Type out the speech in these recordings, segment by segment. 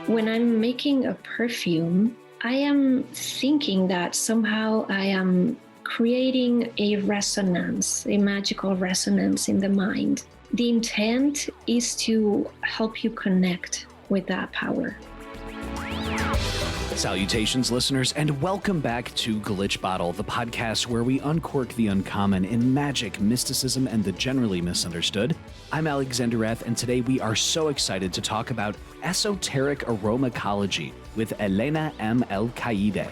When I'm making a perfume, I am thinking that somehow I am creating a resonance, a magical resonance in the mind. The intent is to help you connect with that power. Salutations, listeners, and welcome back to Glitch Bottle, the podcast where we uncork the uncommon in magic, mysticism, and the generally misunderstood. I'm Alexander, and today we are so excited to talk about esoteric aromachology with Helena M. Alcaide.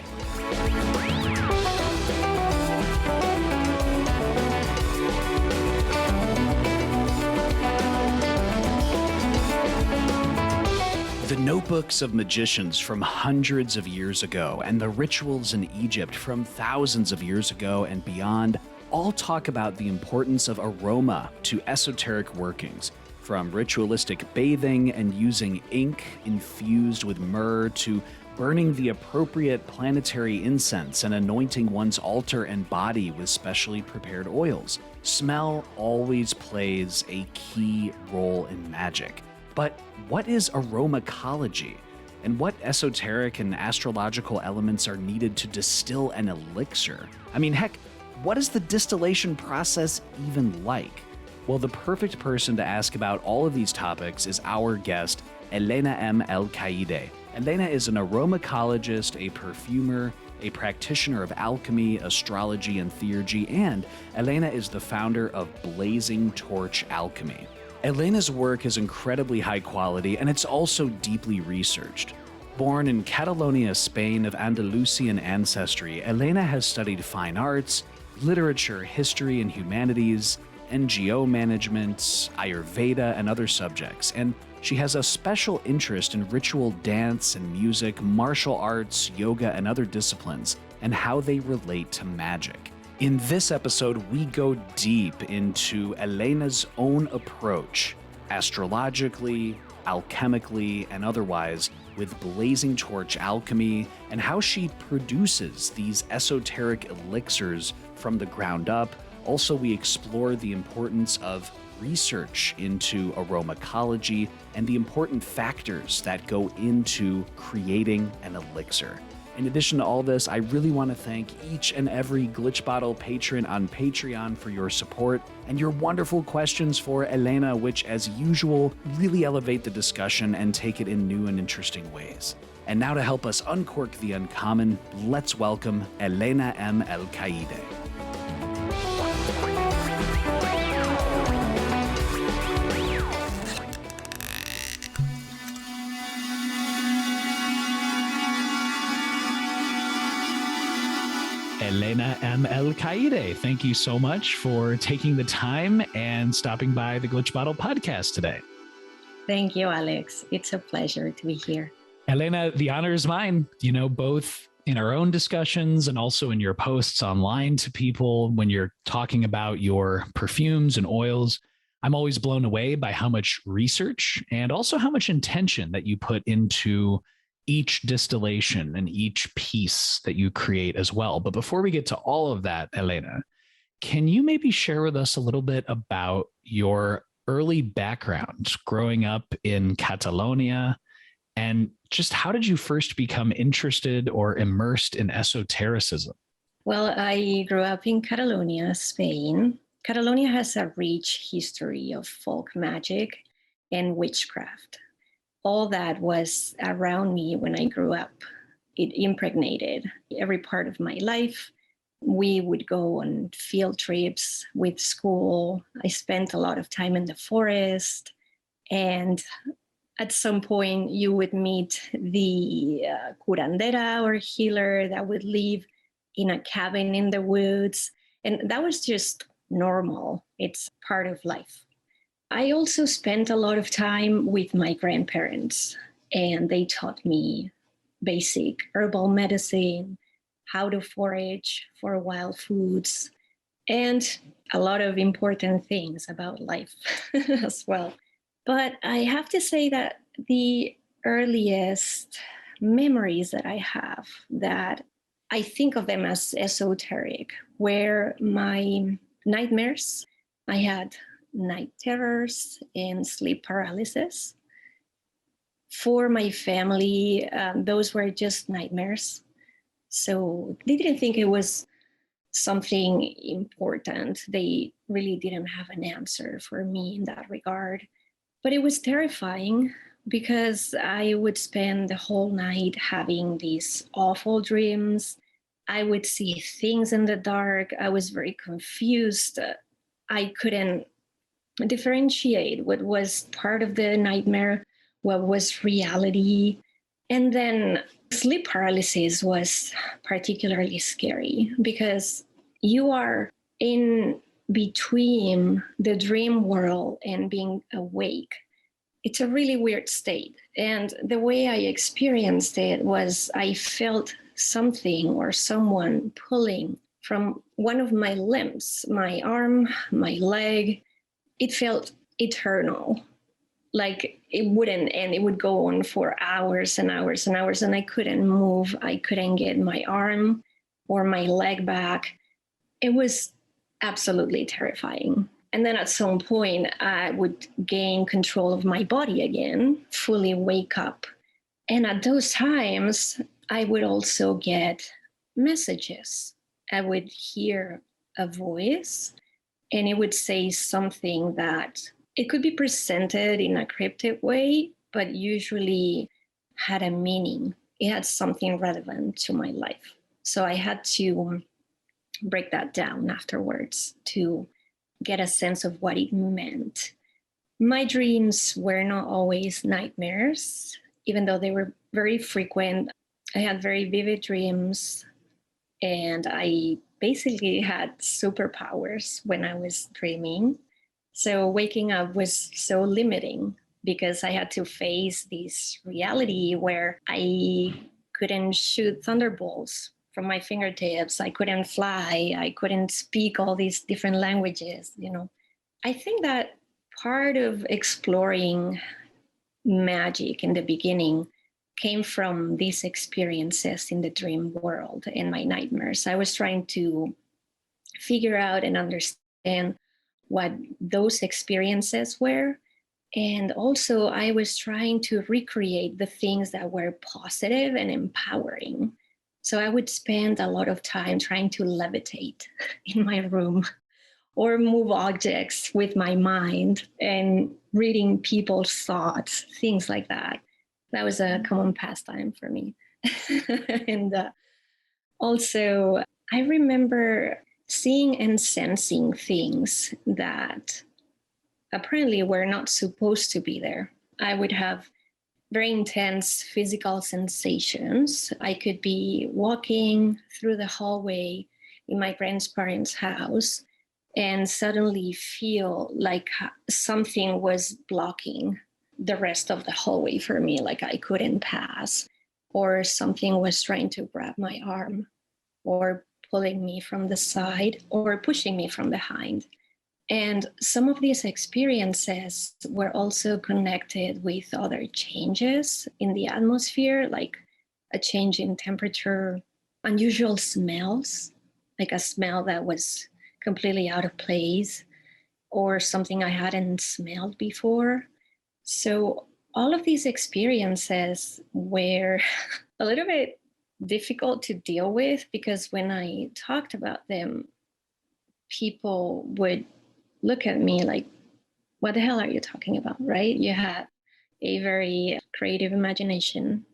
The notebooks of magicians from hundreds of years ago and the rituals in Egypt from thousands of years ago and beyond all talk about the importance of aroma to esoteric workings, from ritualistic bathing and using ink infused with myrrh to burning the appropriate planetary incense and anointing one's altar and body with specially prepared oils. Smell always plays a key role in magic. But what is aromachology? And what esoteric and astrological elements are needed to distill an elixir? I mean, heck, what is the distillation process even like? Well, the perfect person to ask about all of these topics is our guest, Helena M. Alcaide. Helena is an aromacologist, a perfumer, a practitioner of alchemy, astrology, and theurgy, and Helena is the founder of Blazing Torch Alchemy. Helena's work is incredibly high quality, and it's also deeply researched. Born in Catalonia, Spain, of Andalusian ancestry, Helena has studied fine arts, literature, history and humanities, NGO management, Ayurveda, and other subjects, and she has a special interest in ritual dance and music, martial arts, yoga, and other disciplines, and how they relate to magic. In this episode, we go deep into Helena's own approach, astrologically, alchemically, and otherwise, with Blazing Torch Alchemy, and how she produces these esoteric elixirs from the ground up. Also, we explore the importance of research into aromachology and the important factors that go into creating an elixir. In addition to all this, I really want to thank each and every Glitch Bottle patron on Patreon for your support and your wonderful questions for Helena, which, as usual, really elevate the discussion and take it in new and interesting ways. And now to help us uncork the uncommon, let's welcome Helena M. Alcaide. Helena M. Alcaide, thank you so much for taking the time and stopping by the Glitch Bottle podcast today. Thank you, Alex. It's a pleasure to be here. Helena, the honor is mine, both in our own discussions and also in your posts online to people when you're talking about your perfumes and oils. I'm always blown away by how much research and also how much intention that you put into each distillation and each piece that you create as well. But before we get to all of that, Helena, can you maybe share with us a little bit about your early background growing up in Catalonia, and just how did you first become interested or immersed in esotericism? Well, I grew up in Catalonia, Spain. Catalonia has a rich history of folk magic and witchcraft. All that was around me when I grew up. It impregnated every part of my life. We would go on field trips with school. I spent a lot of time in the forest. And at some point, you would meet the curandera or healer that would live in a cabin in the woods. And that was just normal. It's part of life. I also spent a lot of time with my grandparents, and they taught me basic herbal medicine, how to forage for wild foods, and a lot of important things about life as well. But I have to say that the earliest memories that I have, that I think of them as esoteric, were my nightmares. I had night terrors and sleep paralysis. For my family, those were just nightmares. So they didn't think it was something important. They really didn't have an answer for me in that regard. But it was terrifying because I would spend the whole night having these awful dreams. I would see things in the dark. I was very confused. I couldn't differentiate what was part of the nightmare, what was reality. And then sleep paralysis was particularly scary because you are in between the dream world and being awake. It's a really weird state. And the way I experienced it was I felt something or someone pulling from one of my limbs, my arm, my leg. It felt eternal, like it wouldn't end. It would go on for hours and hours and hours, and I couldn't move. I couldn't get my arm or my leg back. It was absolutely terrifying. And then at some point, I would gain control of my body again, fully wake up. And at those times, I would also get messages. I would hear a voice, and it would say something that it could be presented in a cryptic way, but usually had a meaning. It had something relevant to my life. So I had to break that down afterwards to get a sense of what it meant. My dreams were not always nightmares, even though they were very frequent. I had very vivid dreams, and I basically had superpowers when I was dreaming. So waking up was so limiting because I had to face this reality where I couldn't shoot thunderbolts from my fingertips. I couldn't fly. I couldn't speak all these different languages, you know. I think that part of exploring magic in the beginning came from these experiences in the dream world and my nightmares. I was trying to figure out and understand what those experiences were. And also, I was trying to recreate the things that were positive and empowering. So I would spend a lot of time trying to levitate in my room or move objects with my mind and reading people's thoughts, things like that. That was a common pastime for me. And also, I remember seeing and sensing things that apparently were not supposed to be there. I would have very intense physical sensations. I could be walking through the hallway in my grandparents' house and suddenly feel like something was blocking the rest of the hallway for me, like I couldn't pass, or something was trying to grab my arm, or pulling me from the side, or pushing me from behind. And some of these experiences were also connected with other changes in the atmosphere, like a change in temperature, unusual smells, like a smell that was completely out of place, or something I hadn't smelled before. So all of these experiences were a little bit difficult to deal with because when I talked about them, people would look at me like, what the hell are you talking about, right? You had a very creative imagination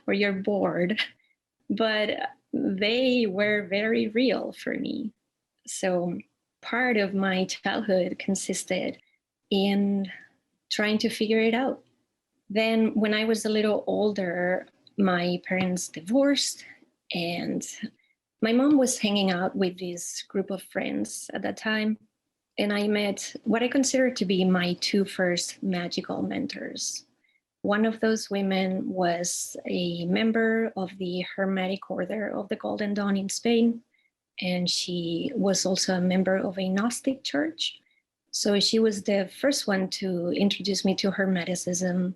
or you're bored, but they were very real for me. So part of my childhood consisted in trying to figure it out. Then when I was a little older, my parents divorced, and my mom was hanging out with this group of friends at that time. And I met what I consider to be my two first magical mentors. One of those women was a member of the Hermetic Order of the Golden Dawn in Spain, and she was also a member of a Gnostic church. So she was the first one to introduce me to Hermeticism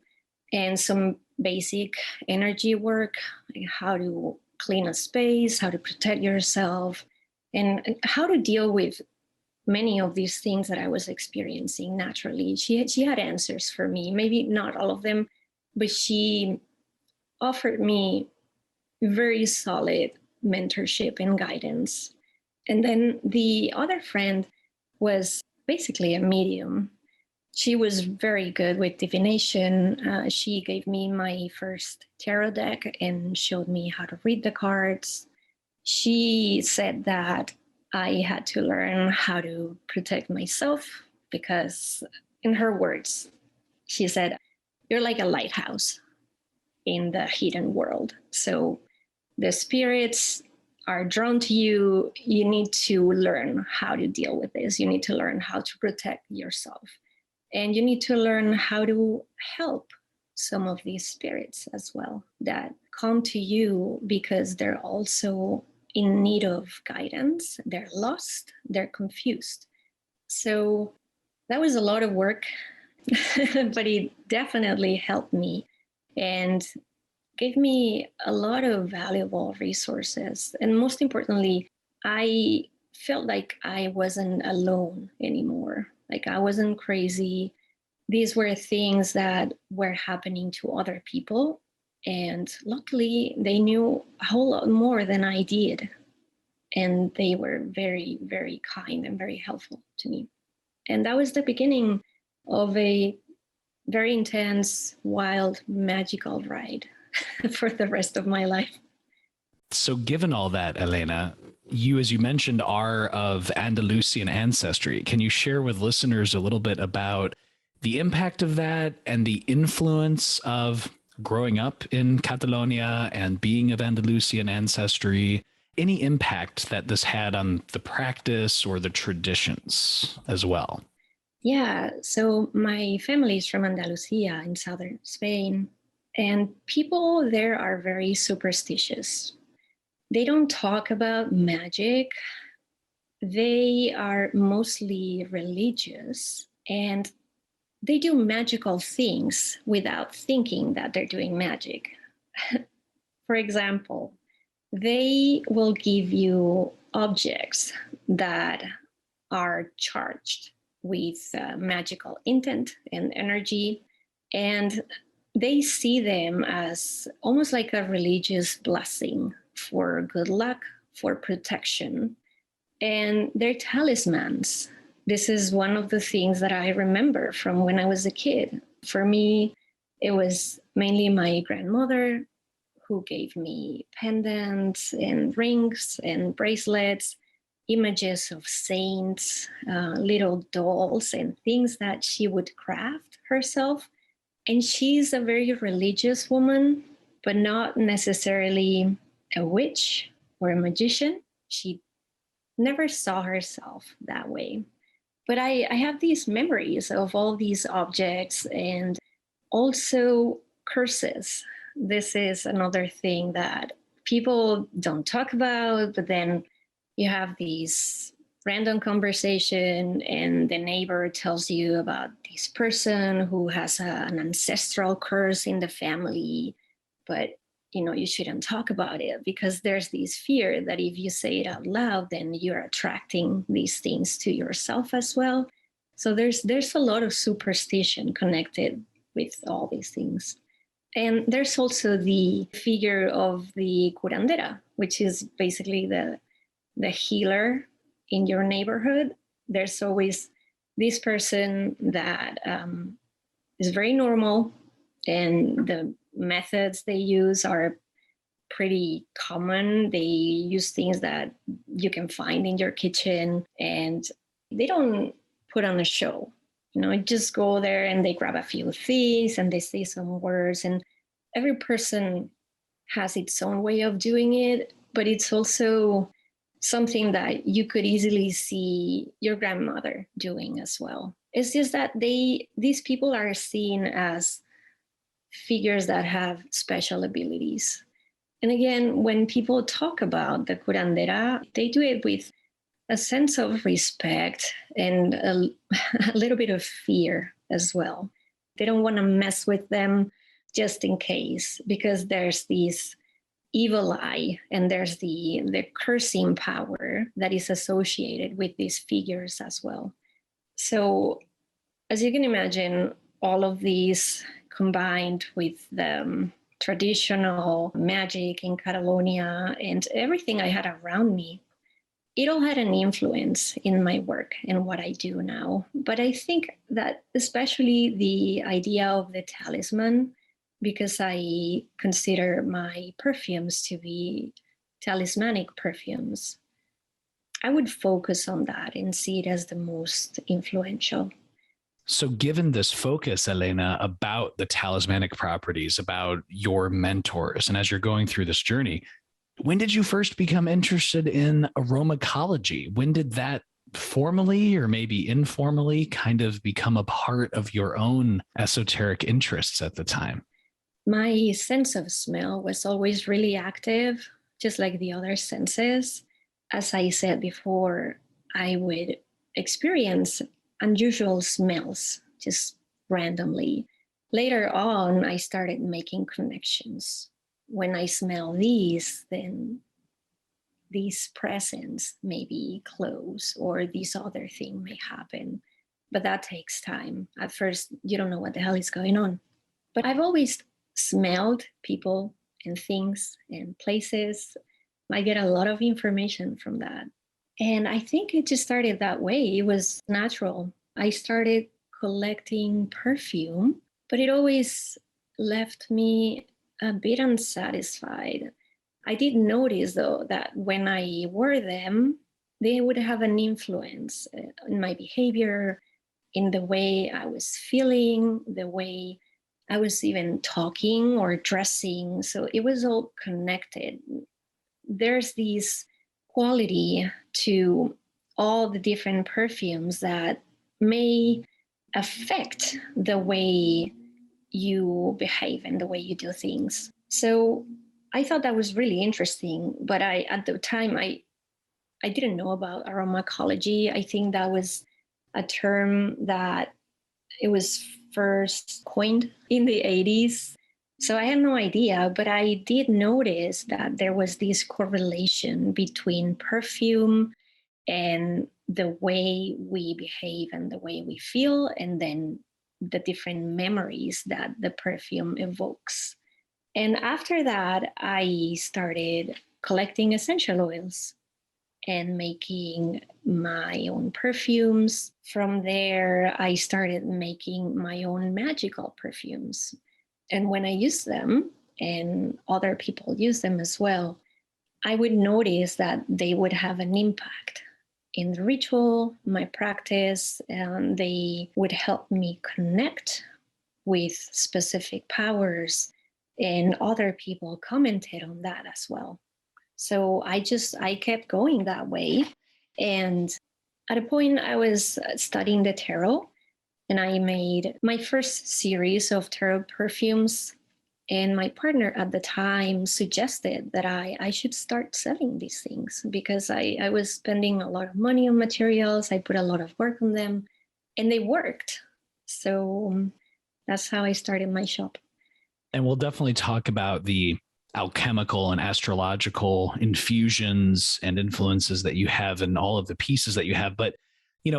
and some basic energy work, like how to clean a space, how to protect yourself, and how to deal with many of these things that I was experiencing naturally. She had answers for me, maybe not all of them but she offered me very solid mentorship and guidance. And then the other friend was basically a medium. She was very good with divination. She gave me my first tarot deck and showed me how to read the cards. She said that I had to learn how to protect myself because, in her words, she said, "You're like a lighthouse in the hidden world. So the spirits are drawn to you. You need to learn how to deal with this. You need to learn how to protect yourself. And you need to learn how to help some of these spirits as well that come to you because they're also in need of guidance. They're lost, they're confused." So that was a lot of work, but it definitely helped me and gave me a lot of valuable resources. And most importantly, I felt like I wasn't alone anymore. Like I wasn't crazy. These were things that were happening to other people. And luckily, they knew a whole lot more than I did. And they were very, very kind and very helpful to me. And that was the beginning of a very intense, wild, magical ride for the rest of my life. So, given all that, Helena, you, as you mentioned, are of Andalusian ancestry. Can you share with listeners a little bit about the impact of that and the influence of growing up in Catalonia and being of Andalusian ancestry? Any impact that this had on the practice or the traditions as well? Yeah, so my family is from Andalusia in southern Spain, and people there are very superstitious. They don't talk about magic. They are mostly religious and they do magical things without thinking that they're doing magic. For example, they will give you objects that are charged with magical intent and energy, and they see them as almost like a religious blessing for good luck, for protection, and they're talismans. This is one of the things that I remember from when I was a kid. For me, it was mainly my grandmother who gave me pendants and rings and bracelets, images of saints, little dolls, and things that she would craft herself. And she's a very religious woman, but not necessarily a witch or a magician. She never saw herself that way. But I have these memories of all these objects and also curses. This is another thing that people don't talk about, but then you have these random conversation and the neighbor tells you about this person who has an ancestral curse in the family, but you shouldn't talk about it because there's this fear that if you say it out loud, then you're attracting these things to yourself as well. So there's a lot of superstition connected with all these things. And there's also the figure of the curandera, which is basically the healer in your neighborhood. There's always this person that is very normal, and the methods they use are pretty common. They use things that you can find in your kitchen, and they don't put on a show. Just go there and they grab a few things and they say some words, and every person has its own way of doing it, but it's also something that you could easily see your grandmother doing as well. It's just that these people are seen as figures that have special abilities. And again, when people talk about the curandera, they do it with a sense of respect and a little bit of fear as well. They don't want to mess with them just in case, because there's this evil eye and there's the cursing power that is associated with these figures as well. So as you can imagine, all of these combined with the traditional magic in Catalonia and everything I had around me, it all had an influence in my work and what I do now. But I think that especially the idea of the talisman, because I consider my perfumes to be talismanic perfumes, I would focus on that and see it as the most influential. So, given this focus, Helena, about the talismanic properties, about your mentors, and as you're going through this journey, when did you first become interested in aromatology? When did that formally or maybe informally kind of become a part of your own esoteric interests at the time? My sense of smell was always really active, just like the other senses. As I said before, I would experience unusual smells just randomly. Later on, I started making connections. When I smell these, then these presents may be close or this other thing may happen. But that takes time. At first, you don't know what the hell is going on. But I've always smelled people and things and places. I get a lot of information from that. And I think it just started that way. It was natural. I started collecting perfume, but it always left me a bit unsatisfied. I did notice, though, that when I wore them, they would have an influence in my behavior, in the way I was feeling, the way I was even talking or dressing. So it was all connected. There's this quality to all the different perfumes that may affect the way you behave and the way you do things. So I thought that was really interesting, but at the time I didn't know about aromatology. I think that was a term that it was first coined in the 80s. So I had no idea, but I did notice that there was this correlation between perfume and the way we behave and the way we feel, and then the different memories that the perfume evokes. And after that, I started collecting essential oils and making my own perfumes. From there, I started making my own magical perfumes. And when I use them, and other people use them as well, I would notice that they would have an impact in the ritual, my practice, and they would help me connect with specific powers. And other people commented on that as well. So I kept going that way. And at a point, I was studying the tarot, and I made my first series of tarot perfumes. And my partner at the time suggested that I should start selling these things because I was spending a lot of money on materials. I put a lot of work on them, and they worked. So that's how I started my shop. And we'll definitely talk about the alchemical and astrological infusions and influences that you have and all of the pieces that you have. But,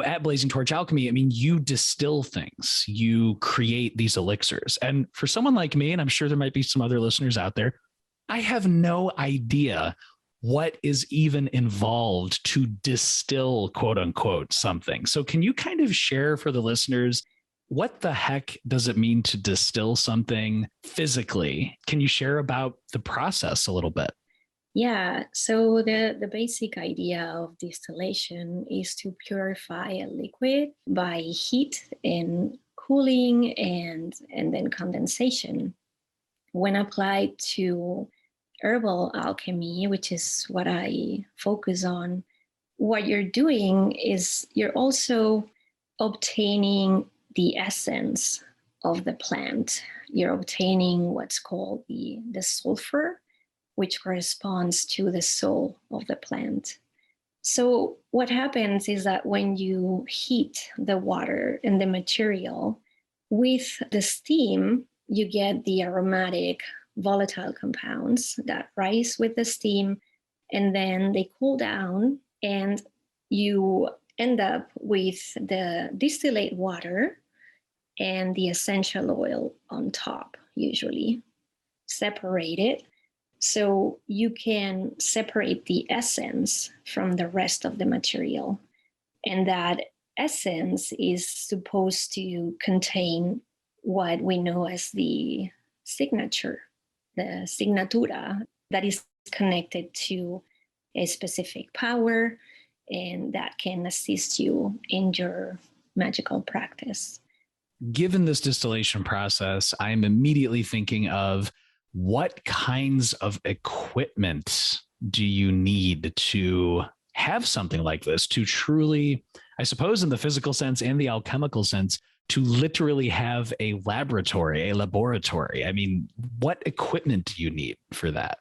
at Blazing Torch Alchemy, I mean, you distill things, you create these elixirs. And for someone like me, and I'm sure there might be some other listeners out there, I have no idea what is even involved to distill, quote unquote, something. So can you kind of share for the listeners, what the heck does it mean to distill something physically? Can you share about the process a little bit? Yeah, so the basic idea of distillation is to purify a liquid by heat and cooling and then condensation. When applied to herbal alchemy, which is what I focus on, what you're doing is you're also obtaining the essence of the plant. You're obtaining what's called the sulfur, which corresponds to the soul of the plant. So what happens is that when you heat the water and the material with the steam, you get the aromatic volatile compounds that rise with the steam, and then they cool down, and you end up with the distillate water, and the essential oil on top, usually separated. So you can separate the essence from the rest of the material. And that essence is supposed to contain what we know as the signature, the signatura, that is connected to a specific power and that can assist you in your magical practice. Given this distillation process, I'm immediately thinking of what kinds of equipment do you need to have something like this, to truly, I suppose in the physical sense and the alchemical sense, to literally have a laboratory, a laboratory? I mean, what equipment do you need for that?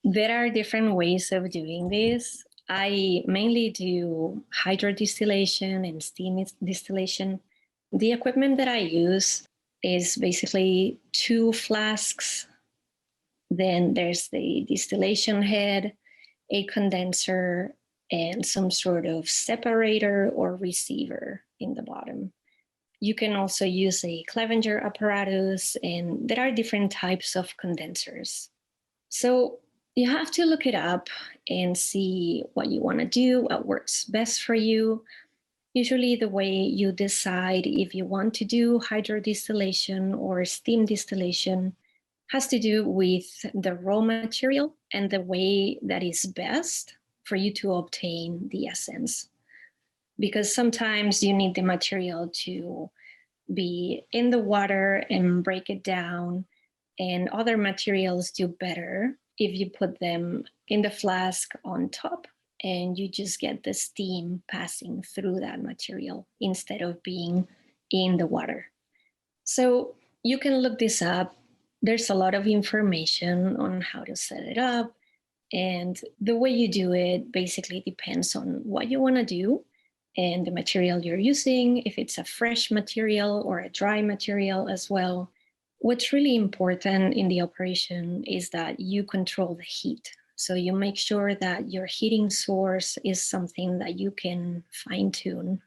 There are different ways of doing this. I mainly do hydrodistillation and steam distillation. The equipment that I use is basically 2 flasks. Then there's the distillation head, a condenser, and some sort of separator or receiver in the bottom. You can also use a Clevenger apparatus, and there are different types of condensers. So you have to look it up and see what you want to do, what works best for you. Usually the way you decide if you want to do hydrodistillation or steam distillation has to do with the raw material and the way that is best for you to obtain the essence. Because sometimes you need the material to be in the water and break it down, and other materials do better if you put them in the flask on top and you just get the steam passing through that material instead of being in the water. So you can look this up. There's a lot of information on how to set it up. And the way you do it basically depends on what you want to do and the material you're using, if it's a fresh material or a dry material as well. What's really important in the operation is that you control the heat. So you make sure that your heating source is something that you can fine tune,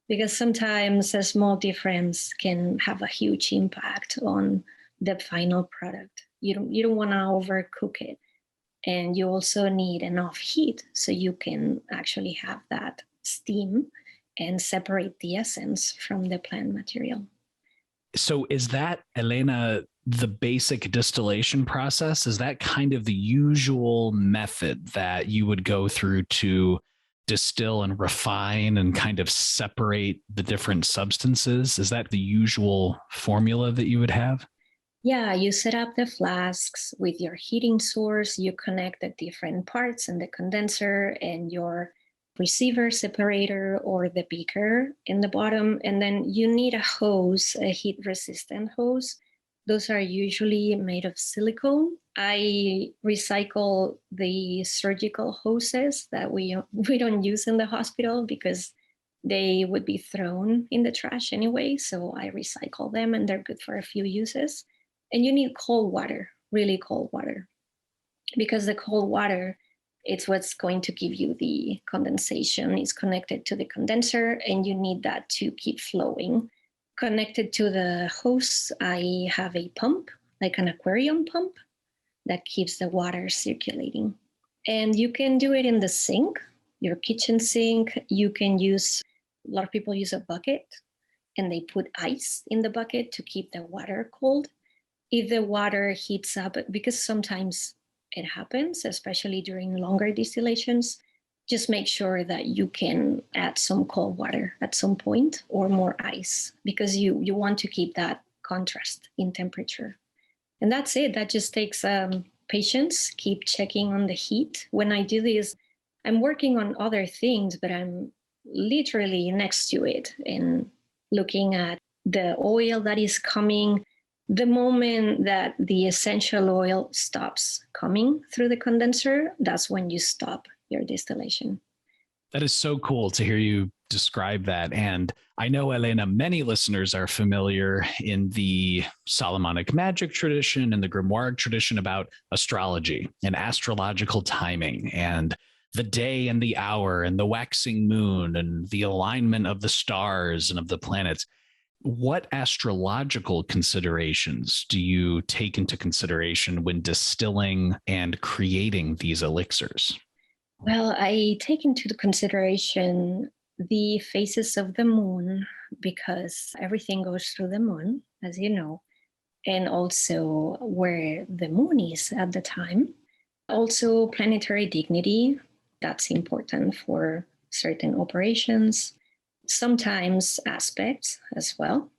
because sometimes a small difference can have a huge impact on the final product. You don't want to overcook it. And you also need enough heat so you can actually have that steam and separate the essence from the plant material. So is that, Helena, the basic distillation process? Is that kind of the usual method that you would go through to distill and refine and kind of separate the different substances? Is that the usual formula that you would have? Yeah, you set up the flasks with your heating source, you connect the different parts and the condenser and your receiver separator or the beaker in the bottom. And then you need a hose, a heat resistant hose. Those are usually made of silicone. I recycle the surgical hoses that we don't use in the hospital because they would be thrown in the trash anyway. So I recycle them and they're good for a few uses. And you need cold water, really cold water, because the cold water, it's what's going to give you the condensation. It's connected to the condenser and you need that to keep flowing. Connected to the hose, I have a pump, like an aquarium pump, that keeps the water circulating. And you can do it in the sink, your kitchen sink. You can use, a lot of people use a bucket and they put ice in the bucket to keep the water cold. If the water heats up, because sometimes it happens, especially during longer distillations, just make sure that you can add some cold water at some point or more ice, because you want to keep that contrast in temperature. And that's it. That just takes patience. Keep checking on the heat. When I do this, I'm working on other things, but I'm literally next to it and looking at the oil that is coming. The moment that the essential oil stops coming through the condenser, that's when you stop your distillation. That is so cool to hear you describe that. And I know, Helena, many listeners are familiar in the Solomonic magic tradition and the grimoire tradition about astrology and astrological timing and the day and the hour and the waxing moon and the alignment of the stars and of the planets. What astrological considerations do you take into consideration when distilling and creating these elixirs? Well, I take into consideration the phases of the moon because everything goes through the moon, as you know, and also where the moon is at the time. Also, planetary dignity, that's important for certain operations. Sometimes aspects as well,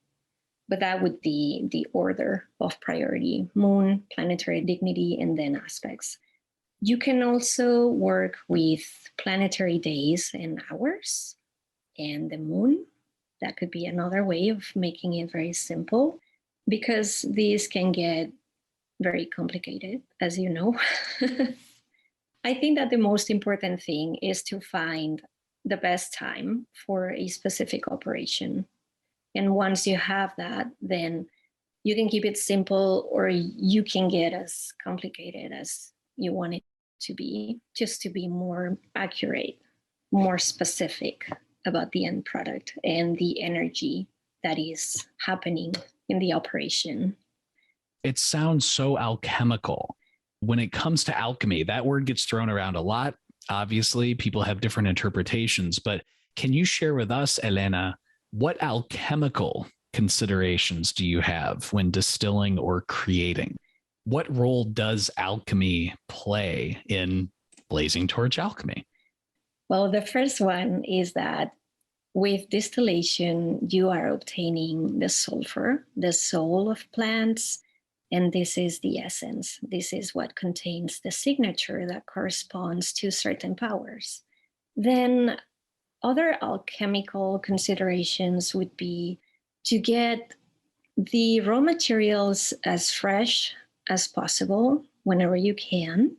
but that would be the order of priority: moon, planetary dignity, and then aspects. You can also work with planetary days and hours and the moon. That could be another way of making it very simple because these can get very complicated, as you know. I think that the most important thing is to find the best time for a specific operation. And once you have that, then you can keep it simple or you can get as complicated as you want it to be, just to be more accurate, more specific about the end product and the energy that is happening in the operation. It sounds so alchemical. When it comes to alchemy, that word gets thrown around a lot. Obviously, people have different interpretations, but can you share with us, Helena, what alchemical considerations do you have when distilling or creating? What role does alchemy play in blazing towards alchemy? Well, the first one is that with distillation, you are obtaining the sulfur, the soul of plants, and this is the essence. This is what contains the signature that corresponds to certain powers. Then other alchemical considerations would be to get the raw materials as fresh as possible whenever you can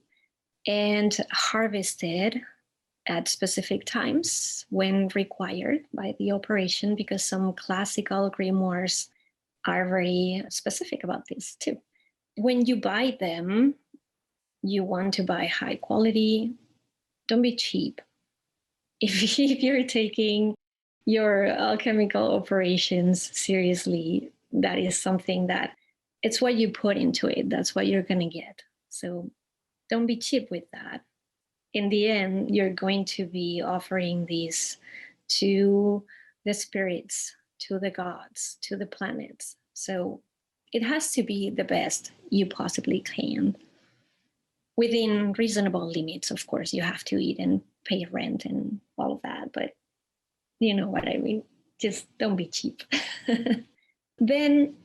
and harvested at specific times when required by the operation, because some classical grimoires are very specific about this too. When you buy them, you want to buy high quality. Don't be cheap. If you're taking your alchemical operations seriously, that is something that it's what you put into it. That's what you're going to get. So don't be cheap with that. In the end, you're going to be offering these to the spirits, to the gods, to the planets. So it has to be the best you possibly can. Within reasonable limits, of course, you have to eat and pay rent and all of that, but you know what I mean. Just don't be cheap. Then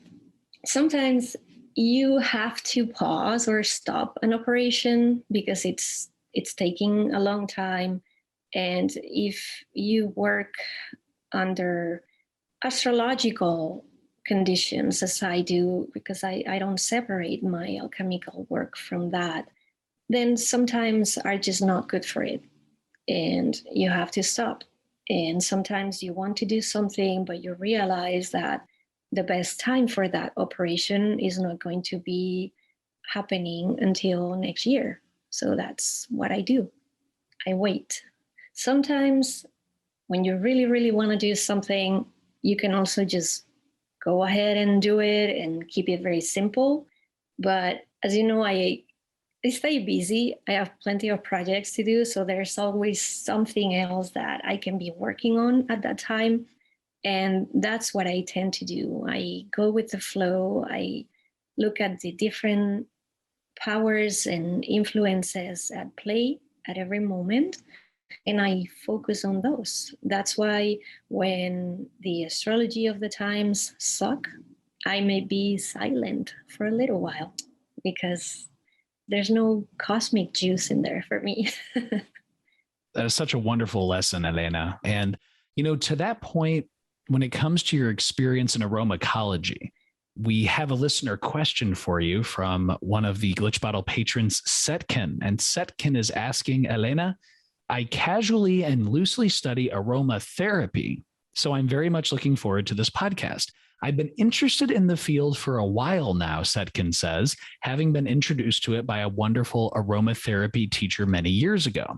sometimes you have to pause or stop an operation because it's taking a long time. And if you work under astrological conditions, as I do, because I don't separate my alchemical work from that, then sometimes are just not good for it. And you have to stop. And sometimes you want to do something, but you realize that the best time for that operation is not going to be happening until next year. So that's what I do. I wait. Sometimes when you really, really want to do something, you can also just go ahead and do it and keep it very simple. But as you know, I stay busy. I have plenty of projects to do. So there's always something else that I can be working on at that time. And that's what I tend to do. I go with the flow. I look at the different powers and influences at play at every moment, and I focus on those. That's why when the astrology of the times suck, I may be silent for a little while because there's no cosmic juice in there for me. That is such a wonderful lesson, Helena. And, to that point, when it comes to your experience in aromatology, we have a listener question for you from one of the Glitch Bottle patrons, Setkin. And Setkin is asking, Helena, I casually and loosely study aromatherapy, so I'm very much looking forward to this podcast. I've been interested in the field for a while now, Setkin says, having been introduced to it by a wonderful aromatherapy teacher many years ago.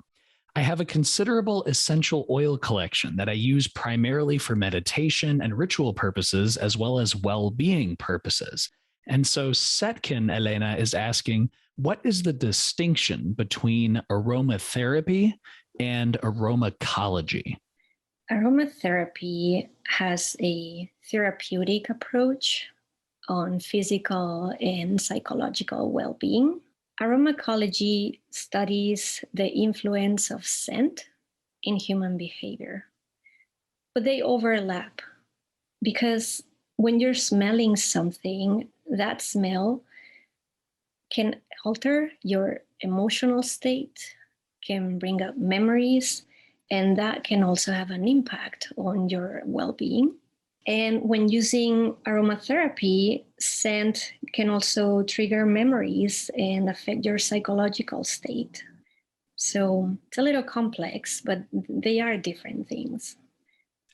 I have a considerable essential oil collection that I use primarily for meditation and ritual purposes, as well as well being purposes. And so Setkin, Elena, is asking, what is the distinction between aromatherapy and aromachology? Aromatherapy has a therapeutic approach on physical and psychological well being. Aromacology studies the influence of scent in human behavior, but they overlap because when you're smelling something, that smell can alter your emotional state, can bring up memories, and that can also have an impact on your well being. And when using aromatherapy, scent can also trigger memories and affect your psychological state. So it's a little complex, but they are different things.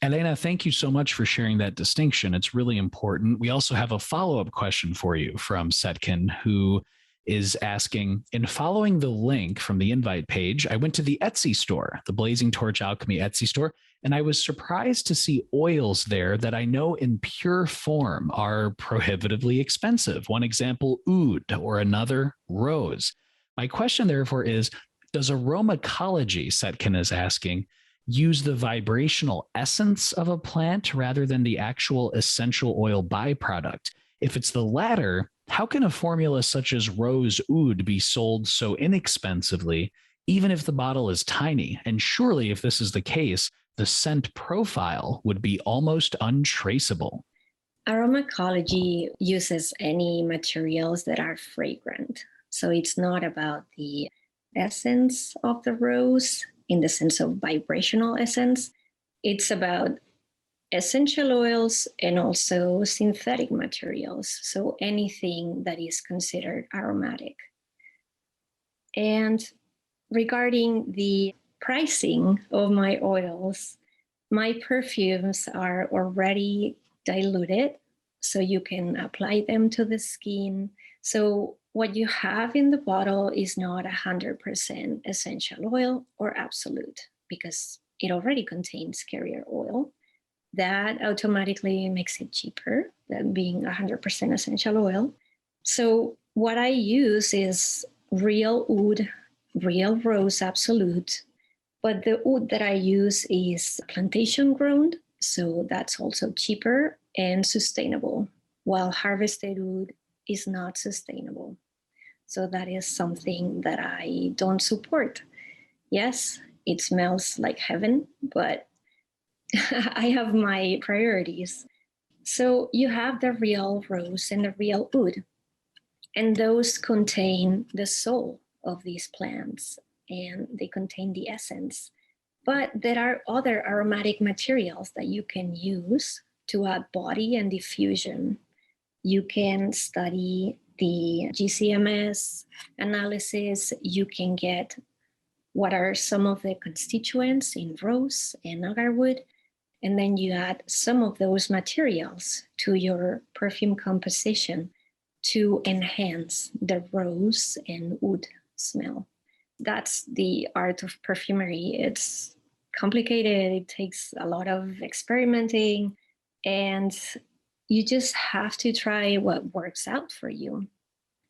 Elena, thank you so much for sharing that distinction. It's really important. We also have a follow-up question for you from Setkin, who is asking, in following the link from the invite page, I went to the Etsy store, the Blazing Torch Alchemy Etsy store, and I was surprised to see oils there that I know in pure form are prohibitively expensive. One example, oud, or another, rose. My question, therefore, is, does aromacology, Setkin is asking, use the vibrational essence of a plant rather than the actual essential oil byproduct? If it's the latter, how can a formula such as rose oud be sold so inexpensively, even if the bottle is tiny? And surely, if this is the case, the scent profile would be almost untraceable. Aromacology uses any materials that are fragrant. So it's not about the essence of the rose in the sense of vibrational essence. It's about essential oils and also synthetic materials. So anything that is considered aromatic. And regarding the pricing of my oils, my perfumes are already diluted, so you can apply them to the skin. So what you have in the bottle is not 100% essential oil or absolute, because it already contains carrier oil. That automatically makes it cheaper than being 100% essential oil. So what I use is real oud, real rose absolute, but the oud that I use is plantation grown, so that's also cheaper and sustainable, while harvested oud is not sustainable. So that is something that I don't support. Yes, it smells like heaven, but I have my priorities. So you have the real rose and the real oud, and those contain the soul of these plants and they contain the essence. But there are other aromatic materials that you can use to add body and diffusion. You can study the GCMS analysis. You can get what are some of the constituents in rose and agarwood, and then you add some of those materials to your perfume composition to enhance the rose and oud smell. That's the art of perfumery. It's complicated, it takes a lot of experimenting, and you just have to try what works out for you.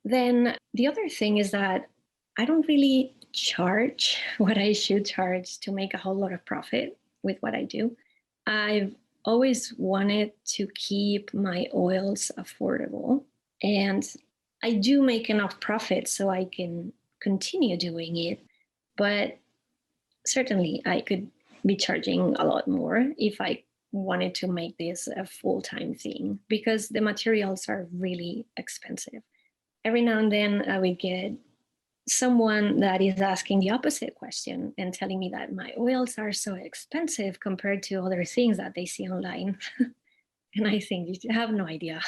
Then the other thing is that I don't really charge what I should charge to make a whole lot of profit with what I do. I've always wanted to keep my oils affordable, and I do make enough profit so I can continue doing it. But certainly I could be charging a lot more if I wanted to make this a full-time thing, because the materials are really expensive. Every now and then I would get someone that is asking the opposite question and telling me that my oils are so expensive compared to other things that they see online. And I think you have no idea.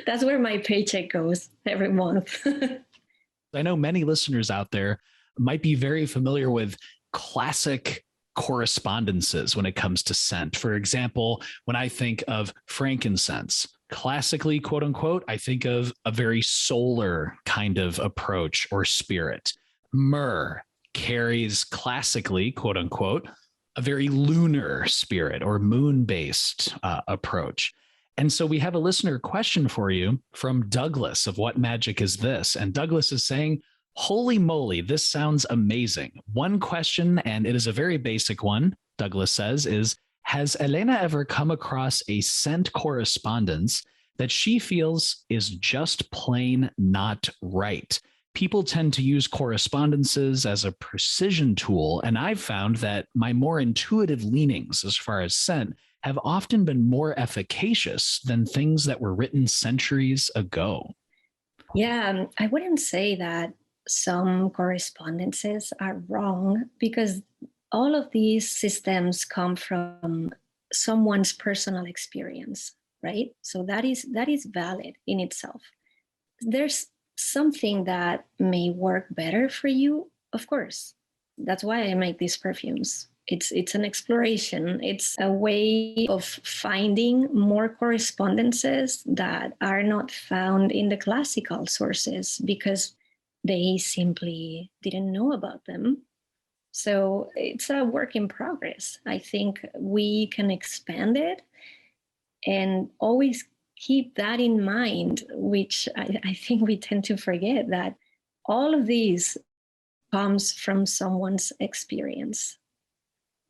That's where my paycheck goes every month. I know many listeners out there might be very familiar with classic correspondences when it comes to scent. For example, when I think of frankincense, classically, quote unquote, I think of a very solar kind of approach or spirit. Myrrh, carries classically, quote unquote, a very lunar spirit or moon-based approach. And so we have a listener question for you from Douglas of What Magic Is This? And Douglas is saying, holy moly, this sounds amazing. One question, and it is a very basic one, Douglas says, is, has Helena ever come across a scent correspondence that she feels is just plain not right? People tend to use correspondences as a precision tool, and I've found that my more intuitive leanings as far as scent have often been more efficacious than things that were written centuries ago. Yeah, I wouldn't say that some correspondences are wrong, because all of these systems come from someone's personal experience, right? So that is valid in itself. There's something that may work better for you, of course. That's why I make these perfumes. It's an exploration. It's a way of finding more correspondences that are not found in the classical sources because they simply didn't know about them. So it's a work in progress. I think we can expand it and always keep that in mind, which I think we tend to forget, that all of these comes from someone's experience.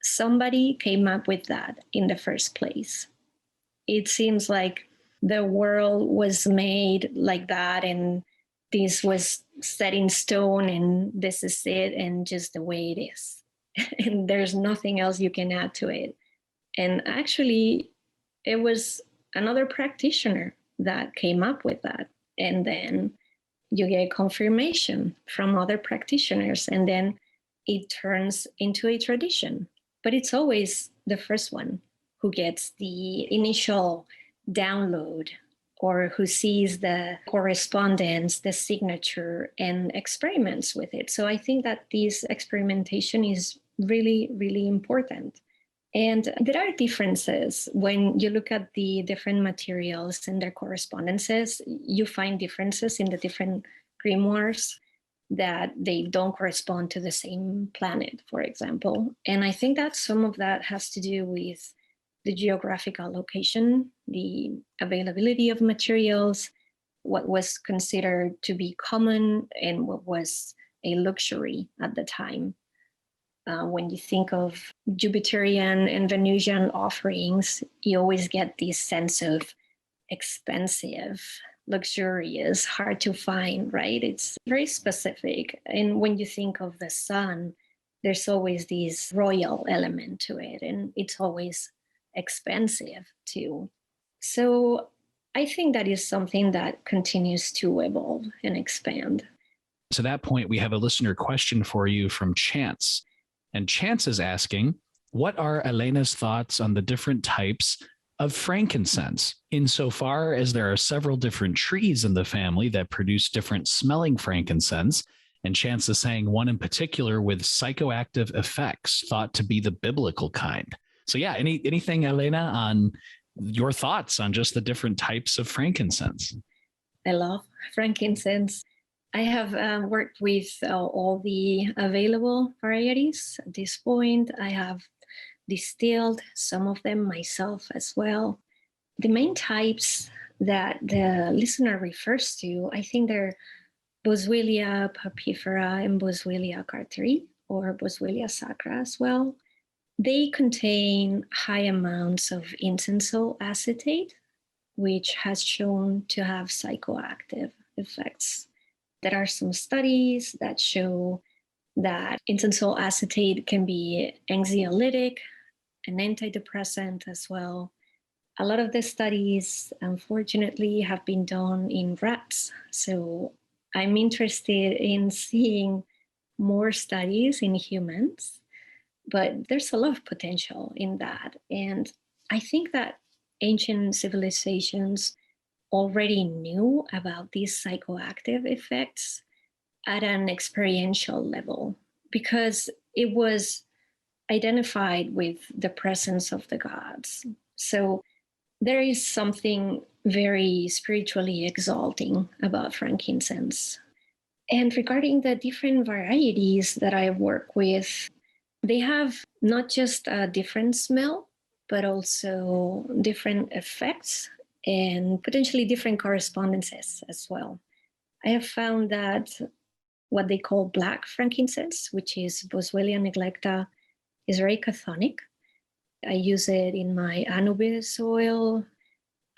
Somebody came up with that in the first place. It seems like the world was made like that, and this was set in stone, and this is it, and just the way it is. And there's nothing else you can add to it. And actually, it was another practitioner that came up with that. And then you get confirmation from other practitioners, and then it turns into a tradition. But it's always the first one who gets the initial download, or who sees the correspondence, the signature, and experiments with it. So I think that this experimentation is really, really important. And there are differences. When you look at the different materials and their correspondences, you find differences in the different grimoires, that they don't correspond to the same planet, for example. And I think that some of that has to do with the geographical location, the availability of materials, what was considered to be common and what was a luxury at the time. When you think of Jupiterian and Venusian offerings, you always get this sense of expensive, luxurious, hard to find, right? It's very specific. And when you think of the sun, there's always this royal element to it, and it's always expensive too. So I think that is something that continues to evolve and expand. To that point, we have a listener question for you from Chance. And Chance is asking, what are Helena's thoughts on the different types of frankincense, insofar as there are several different trees in the family that produce different smelling frankincense? And Chance is saying one in particular with psychoactive effects, thought to be the biblical kind. So yeah, anything, Helena, on your thoughts on just the different types of frankincense? I love frankincense. I have worked with all the available varieties. At this point, I have distilled some of them myself as well. The main types that the listener refers to, I think they're Boswellia papifera and Boswellia carteri, or Boswellia sacra as well. They contain high amounts of incenso acetate, which has shown to have psychoactive effects. There are some studies that show that incenso acetate can be anxiolytic, an antidepressant as well. A lot of the studies, unfortunately, have been done in rats. So I'm interested in seeing more studies in humans, but there's a lot of potential in that. And I think that ancient civilizations already knew about these psychoactive effects at an experiential level, because it was identified with the presence of the gods. So there is something very spiritually exalting about frankincense. And regarding the different varieties that I work with, they have not just a different smell, but also different effects and potentially different correspondences as well. I have found that what they call black frankincense, which is Boswellia neglecta, is very chthonic. I use it in my Anubis oil.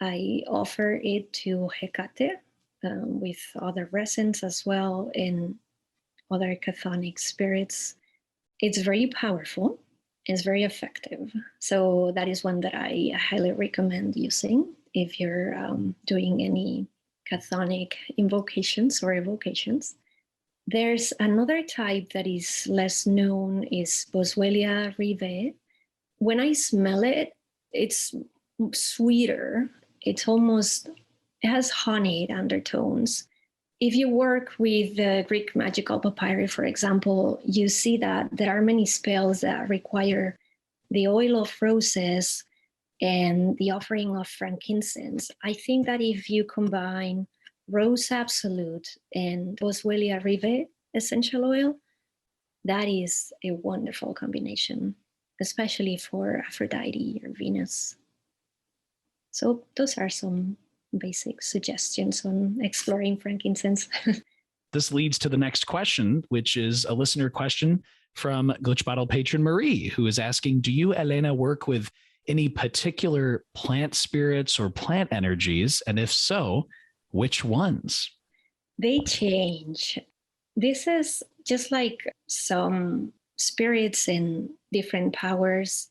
I offer it to Hecate with other resins as well and other chthonic spirits. It's very powerful. It's very effective. So that is one that I highly recommend using if you're doing any chthonic invocations or evocations. There's another type that is less known is Boswellia rivae. When I smell it, it's sweeter. It's almost, it has honeyed undertones. If you work with the Greek magical papyri, for example, you see that there are many spells that require the oil of roses and the offering of frankincense. I think that if you combine Rose Absolute and Boswellia rivae essential oil, that is a wonderful combination, especially for Aphrodite or Venus. So those are some basic suggestions on exploring frankincense. This leads to the next question, which is a listener question from Glitch Bottle patron Marie, who is asking, do you, Helena, work with any particular plant spirits or plant energies? And if so, which ones? They change. This is just like some spirits and different powers.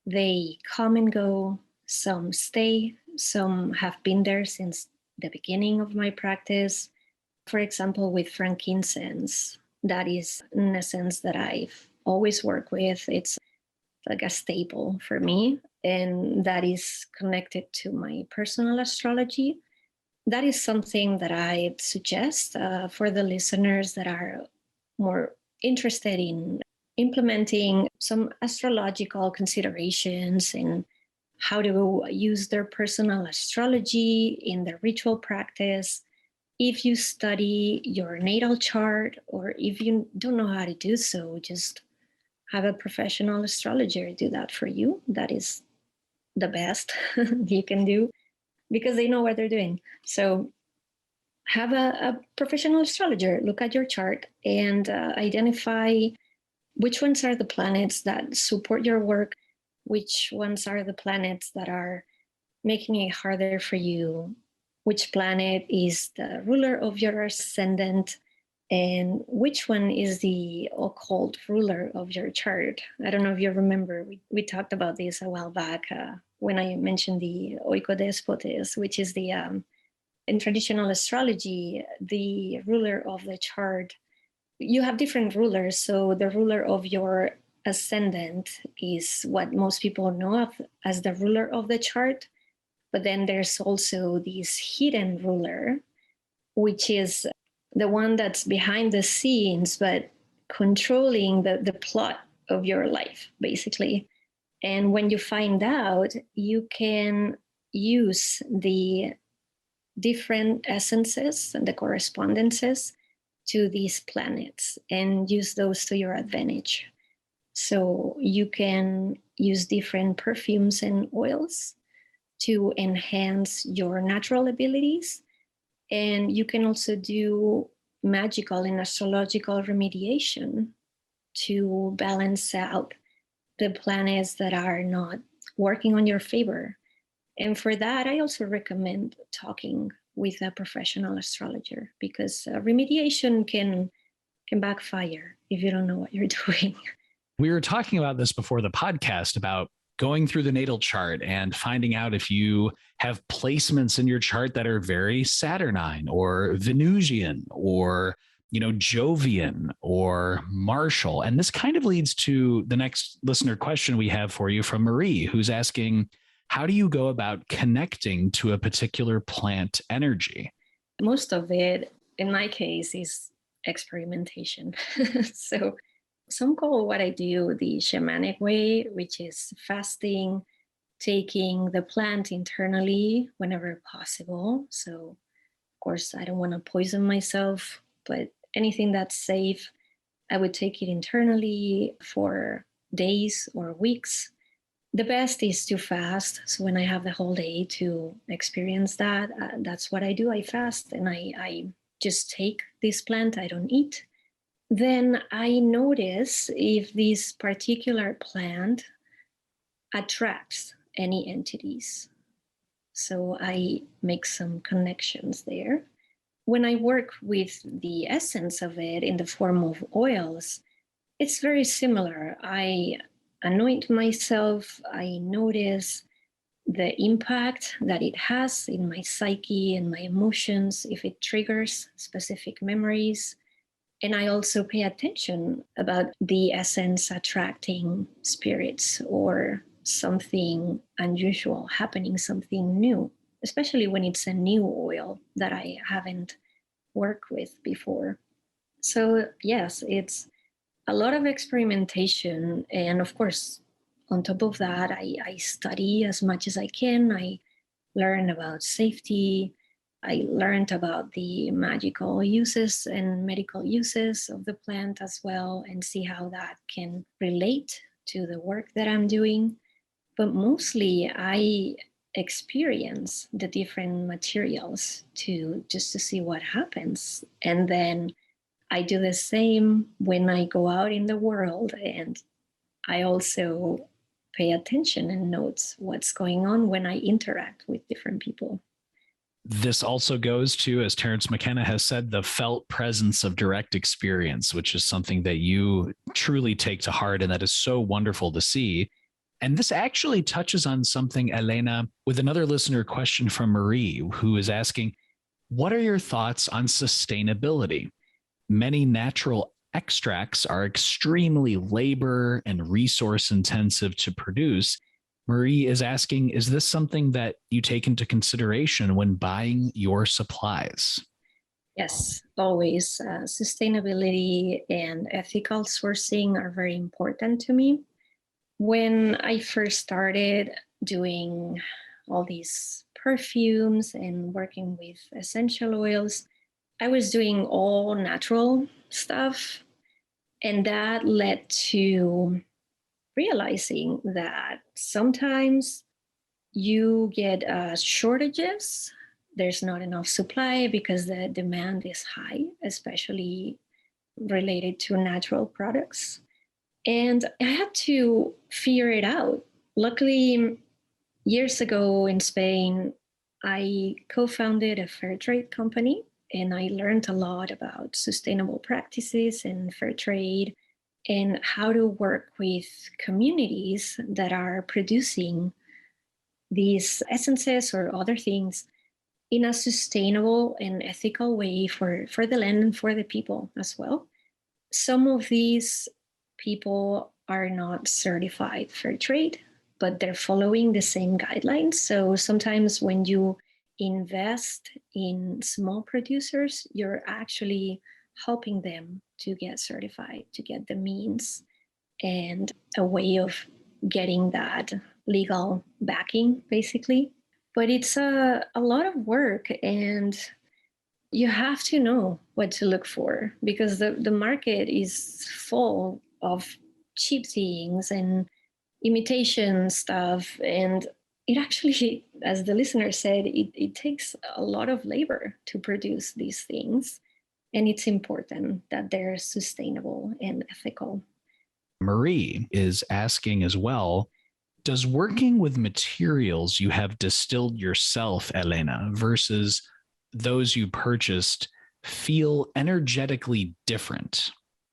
They come and go, some stay, some have been there since the beginning of my practice. For example, with frankincense, that is an essence that I've always worked with. It's like a staple for me, and that is connected to my personal astrology. That is something that I suggest for the listeners that are more interested in implementing some astrological considerations and how to use their personal astrology in their ritual practice. If you study your natal chart, or if you don't know how to do so, just have a professional astrologer do that for you. That is the best you can do because they know what they're doing. So have a professional astrologer look at your chart and identify which ones are the planets that support your work, which ones are the planets that are making it harder for you, which planet is the ruler of your ascendant, and which one is the occult ruler of your chart. I don't know if you remember, we talked about this a while back when I mentioned the oikodespotes, which is the, in traditional astrology, the ruler of the chart. You have different rulers. So the ruler of your ascendant is what most people know of as the ruler of the chart. But then there's also this hidden ruler, which is the one that's behind the scenes, but controlling the plot of your life, basically. And when you find out, you can use the different essences and the correspondences to these planets and use those to your advantage. So you can use different perfumes and oils to enhance your natural abilities. And you can also do magical and astrological remediation to balance out the planets that are not working on your favor. And for that, I also recommend talking with a professional astrologer because remediation can backfire if you don't know what you're doing. We were talking about this before the podcast about going through the natal chart and finding out if you have placements in your chart that are very Saturnine or Venusian or, you know, Jovian or Martial. And this kind of leads to the next listener question we have for you from Marie, who's asking, how do you go about connecting to a particular plant energy? Most of it, in my case, is experimentation. So some call what I do the shamanic way, which is fasting, taking the plant internally whenever possible. So, of course, I don't want to poison myself, but anything that's safe, I would take it internally for days or weeks. The best is to fast. So when I have the whole day to experience that, that's what I do. I fast and I just take this plant, I don't eat. Then I notice if this particular plant attracts any entities. So I make some connections there. When I work with the essence of it in the form of oils, it's very similar. I anoint myself, I notice the impact that it has in my psyche and my emotions, if it triggers specific memories. And I also pay attention about the essence attracting spirits or something unusual happening, something new, especially when it's a new oil that I haven't worked with before. So, yes, it's a lot of experimentation. And of course, on top of that, I study as much as I can. I learn about safety. I learned about the magical uses and medical uses of the plant as well, and see how that can relate to the work that I'm doing. But mostly, I experience the different materials to just to see what happens. And then I do the same when I go out in the world, and I also pay attention and note what's going on when I interact with different people. This also goes to, as Terence McKenna has said, the felt presence of direct experience, which is something that you truly take to heart and that is so wonderful to see. And this actually touches on something, Helena, with another listener question from Marie, who is asking, what are your thoughts on sustainability? Many natural extracts are extremely labor and resource intensive to produce. Marie is asking, is this something that you take into consideration when buying your supplies? Yes, always. Sustainability and ethical sourcing are very important to me. When I first started doing all these perfumes and working with essential oils, I was doing all natural stuff. And that led to realizing that sometimes you get shortages. There's not enough supply because the demand is high, especially related to natural products. And I had to figure it out. Luckily, years ago in Spain, I co founded a fair trade company, and I learned a lot about sustainable practices and fair trade and how to work with communities that are producing these essences or other things in a sustainable and ethical way for the land and for the people as well. Some of these people are not certified fair trade, but they're following the same guidelines. So sometimes when you invest in small producers, you're actually helping them to get certified, to get the means and a way of getting that legal backing, basically. But it's a lot of work, and you have to know what to look for because the market is full of cheap things and imitation stuff. And it actually, as the listener said, it takes a lot of labor to produce these things. And it's important that they're sustainable and ethical. Marie is asking as well, does working with materials you have distilled yourself, Helena, versus those you purchased feel energetically different?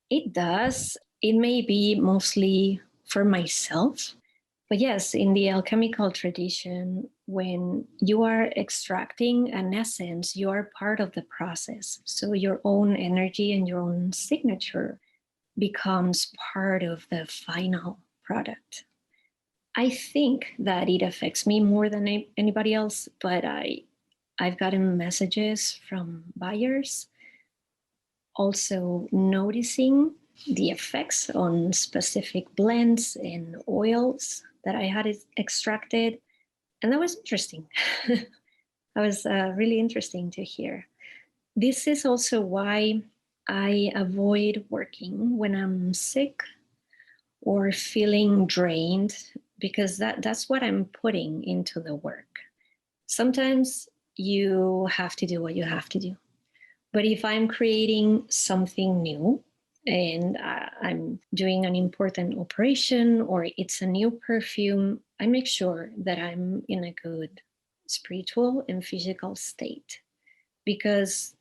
It does. It may be mostly for myself. But yes, in the alchemical tradition, when you are extracting an essence, you are part of the process. So your own energy and your own signature becomes part of the final product. I think that it affects me more than anybody else, but I've gotten messages from buyers also noticing the effects on specific blends and oils that I had extracted. And that was interesting. That was really interesting to hear. This is also why I avoid working when I'm sick or feeling drained because that's what I'm putting into the work. Sometimes you have to do what you have to do. But if I'm creating something new and I'm doing an important operation or it's a new perfume, I make sure that I'm in a good spiritual and physical state because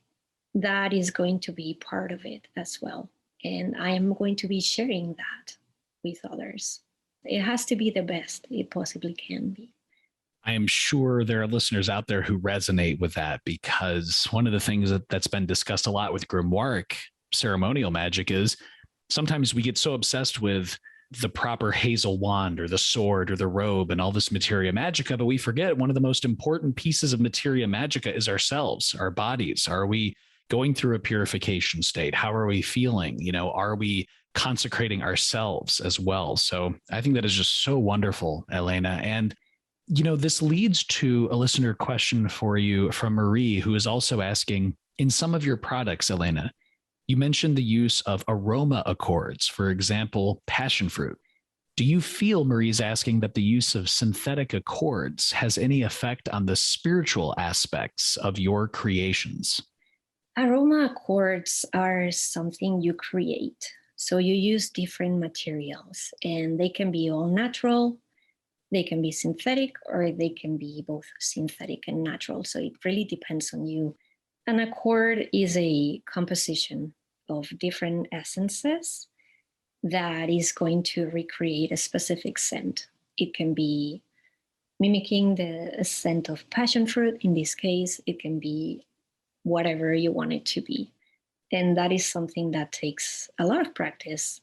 that is going to be part of it as well. And I am going to be sharing that with others. It has to be the best it possibly can be. I am sure there are listeners out there who resonate with that, because one of the things that's been discussed a lot with grimoire ceremonial magic is sometimes we get so obsessed with the proper hazel wand or the sword or the robe and all this materia magica, but we forget one of the most important pieces of materia magica is ourselves, our bodies. Are we going through a purification state? How are we feeling? Are we consecrating ourselves as well? So I think that is just so wonderful, Helena. And this leads to a listener question for you from Marie, who is also asking, in some of your products, Helena, you mentioned the use of aroma accords, for example, passion fruit. Do you feel, Marie's asking, that the use of synthetic accords has any effect on the spiritual aspects of your creations? Aroma accords are something you create. So you use different materials and they can be all natural, they can be synthetic, or they can be both synthetic and natural. So it really depends on you. An accord is a composition of different essences that is going to recreate a specific scent. It can be mimicking the scent of passion fruit. In this case, it can be whatever you want it to be. And that is something that takes a lot of practice.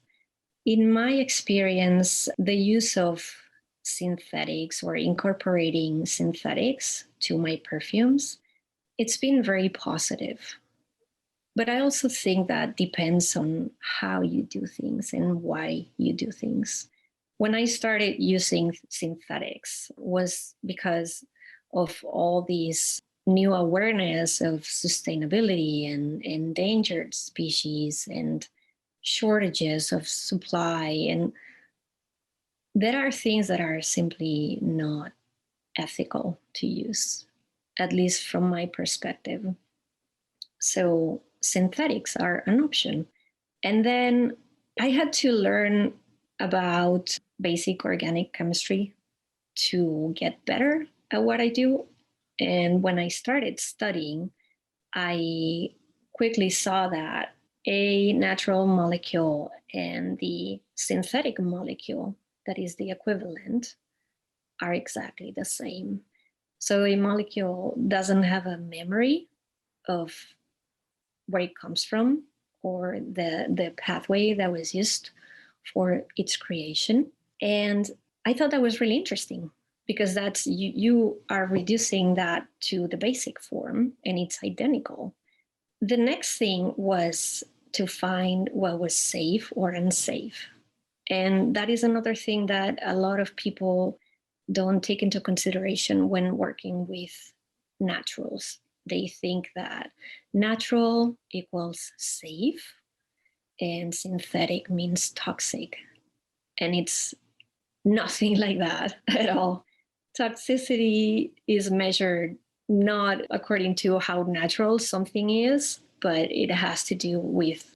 In my experience, the use of synthetics or incorporating synthetics to my perfumes, it's been very positive. But I also think that depends on how you do things and why you do things. When I started using synthetics was because of all these new awareness of sustainability and endangered species and shortages of supply. And there are things that are simply not ethical to use, at least from my perspective. So synthetics are an option. And then I had to learn about basic organic chemistry to get better at what I do. And when I started studying, I quickly saw that a natural molecule and the synthetic molecule, that is the equivalent, are exactly the same. So a molecule doesn't have a memory of where it comes from or the pathway that was used for its creation. And I thought that was really interesting because that's you are reducing that to the basic form and it's identical. The next thing was to find what was safe or unsafe. And that is another thing that a lot of people don't take into consideration when working with naturals. They think that natural equals safe and synthetic means toxic. And it's nothing like that at all. Toxicity is measured not according to how natural something is, but it has to do with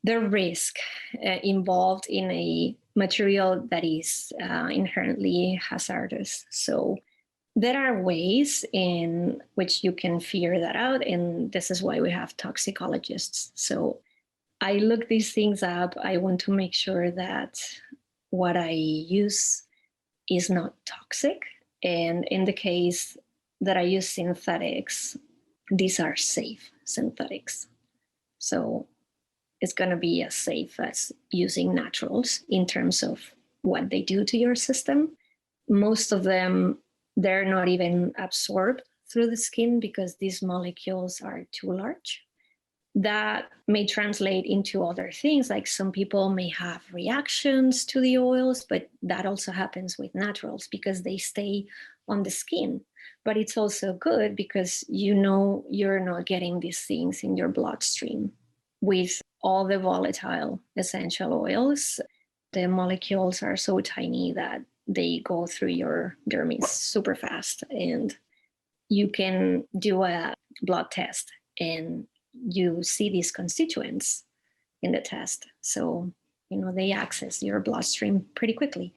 the risk involved in a material that is inherently hazardous. So there are ways in which you can figure that out, and this is why we have toxicologists. So I look these things up. I want to make sure that what I use is not toxic. And in the case that I use synthetics, these are safe synthetics. So it's going to be as safe as using naturals in terms of what they do to your system. Most of them, they're not even absorbed through the skin because these molecules are too large. That may translate into other things, like some people may have reactions to the oils, but that also happens with naturals because they stay on the skin. But it's also good because you know you're not getting these things in your bloodstream. with all the volatile essential oils. The molecules are so tiny that they go through your dermis super fast, and you can do a blood test and you see these constituents in the test. So, they access your bloodstream pretty quickly.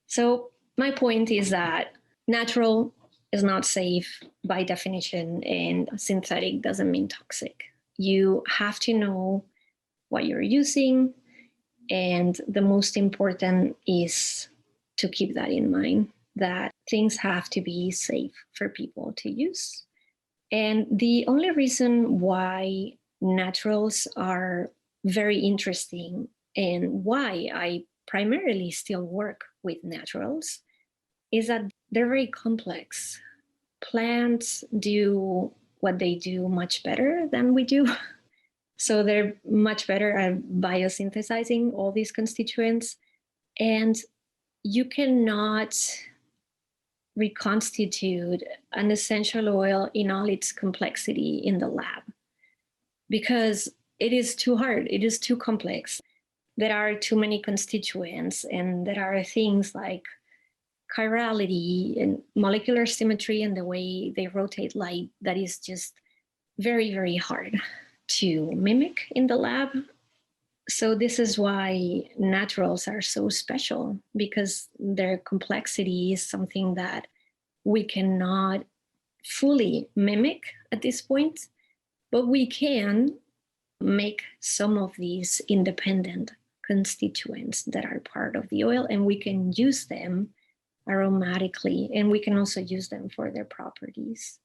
So my point is that natural is not safe by definition, and synthetic doesn't mean toxic. You have to know what you're using, and the most important is to keep that in mind, that things have to be safe for people to use. And the only reason why naturals are very interesting and why I primarily still work with naturals is that they're very complex. Plants do what they do much better than we do. So they're much better at biosynthesizing all these constituents. And you cannot reconstitute an essential oil in all its complexity in the lab because it is too hard, it is too complex. There are too many constituents, and there are things like chirality and molecular symmetry and the way they rotate light that is just very, very hard to mimic in the lab. So this is why naturals are so special, because their complexity is something that we cannot fully mimic at this point, but we can make some of these independent constituents that are part of the oil, and we can use them aromatically, and we can also use them for their properties.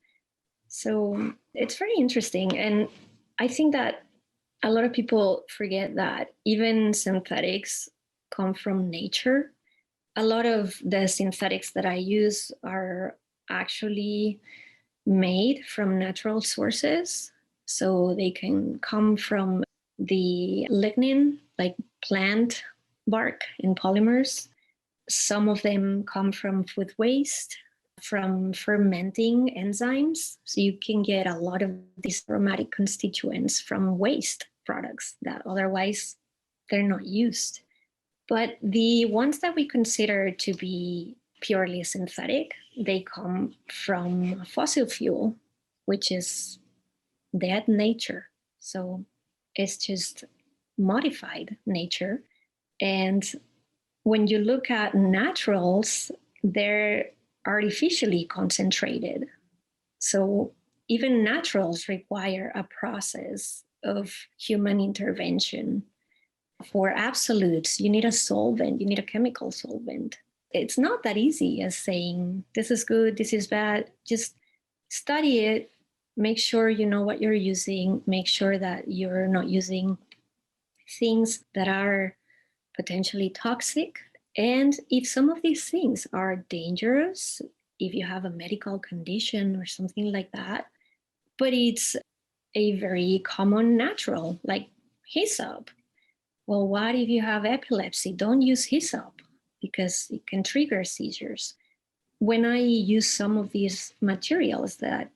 So it's very interesting. And I think that a lot of people forget that even synthetics come from nature. A lot of the synthetics that I use are actually made from natural sources. So they can come from the lignin, like plant bark and polymers. Some of them come from food waste, from fermenting enzymes. So you can get a lot of these aromatic constituents from waste products that otherwise they're not used. But the ones that we consider to be purely synthetic, they come from fossil fuel, which is dead nature. So it's just modified nature. And when you look at naturals, they're artificially concentrated. So even naturals require a process of human intervention. For absolutes, you need a solvent, you need a chemical solvent. It's not that easy as saying, this is good, this is bad. Just study it, make sure you know what you're using, make sure that you're not using things that are potentially toxic. And if some of these things are dangerous, if you have a medical condition or something like that, but it's a very common natural, like hyssop. Well, what if you have epilepsy? Don't use hyssop because it can trigger seizures. When I use some of these materials that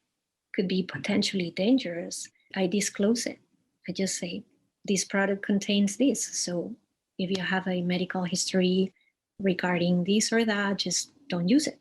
could be potentially dangerous, I disclose it. I just say, this product contains this. So if you have a medical history regarding this or that, just don't use it.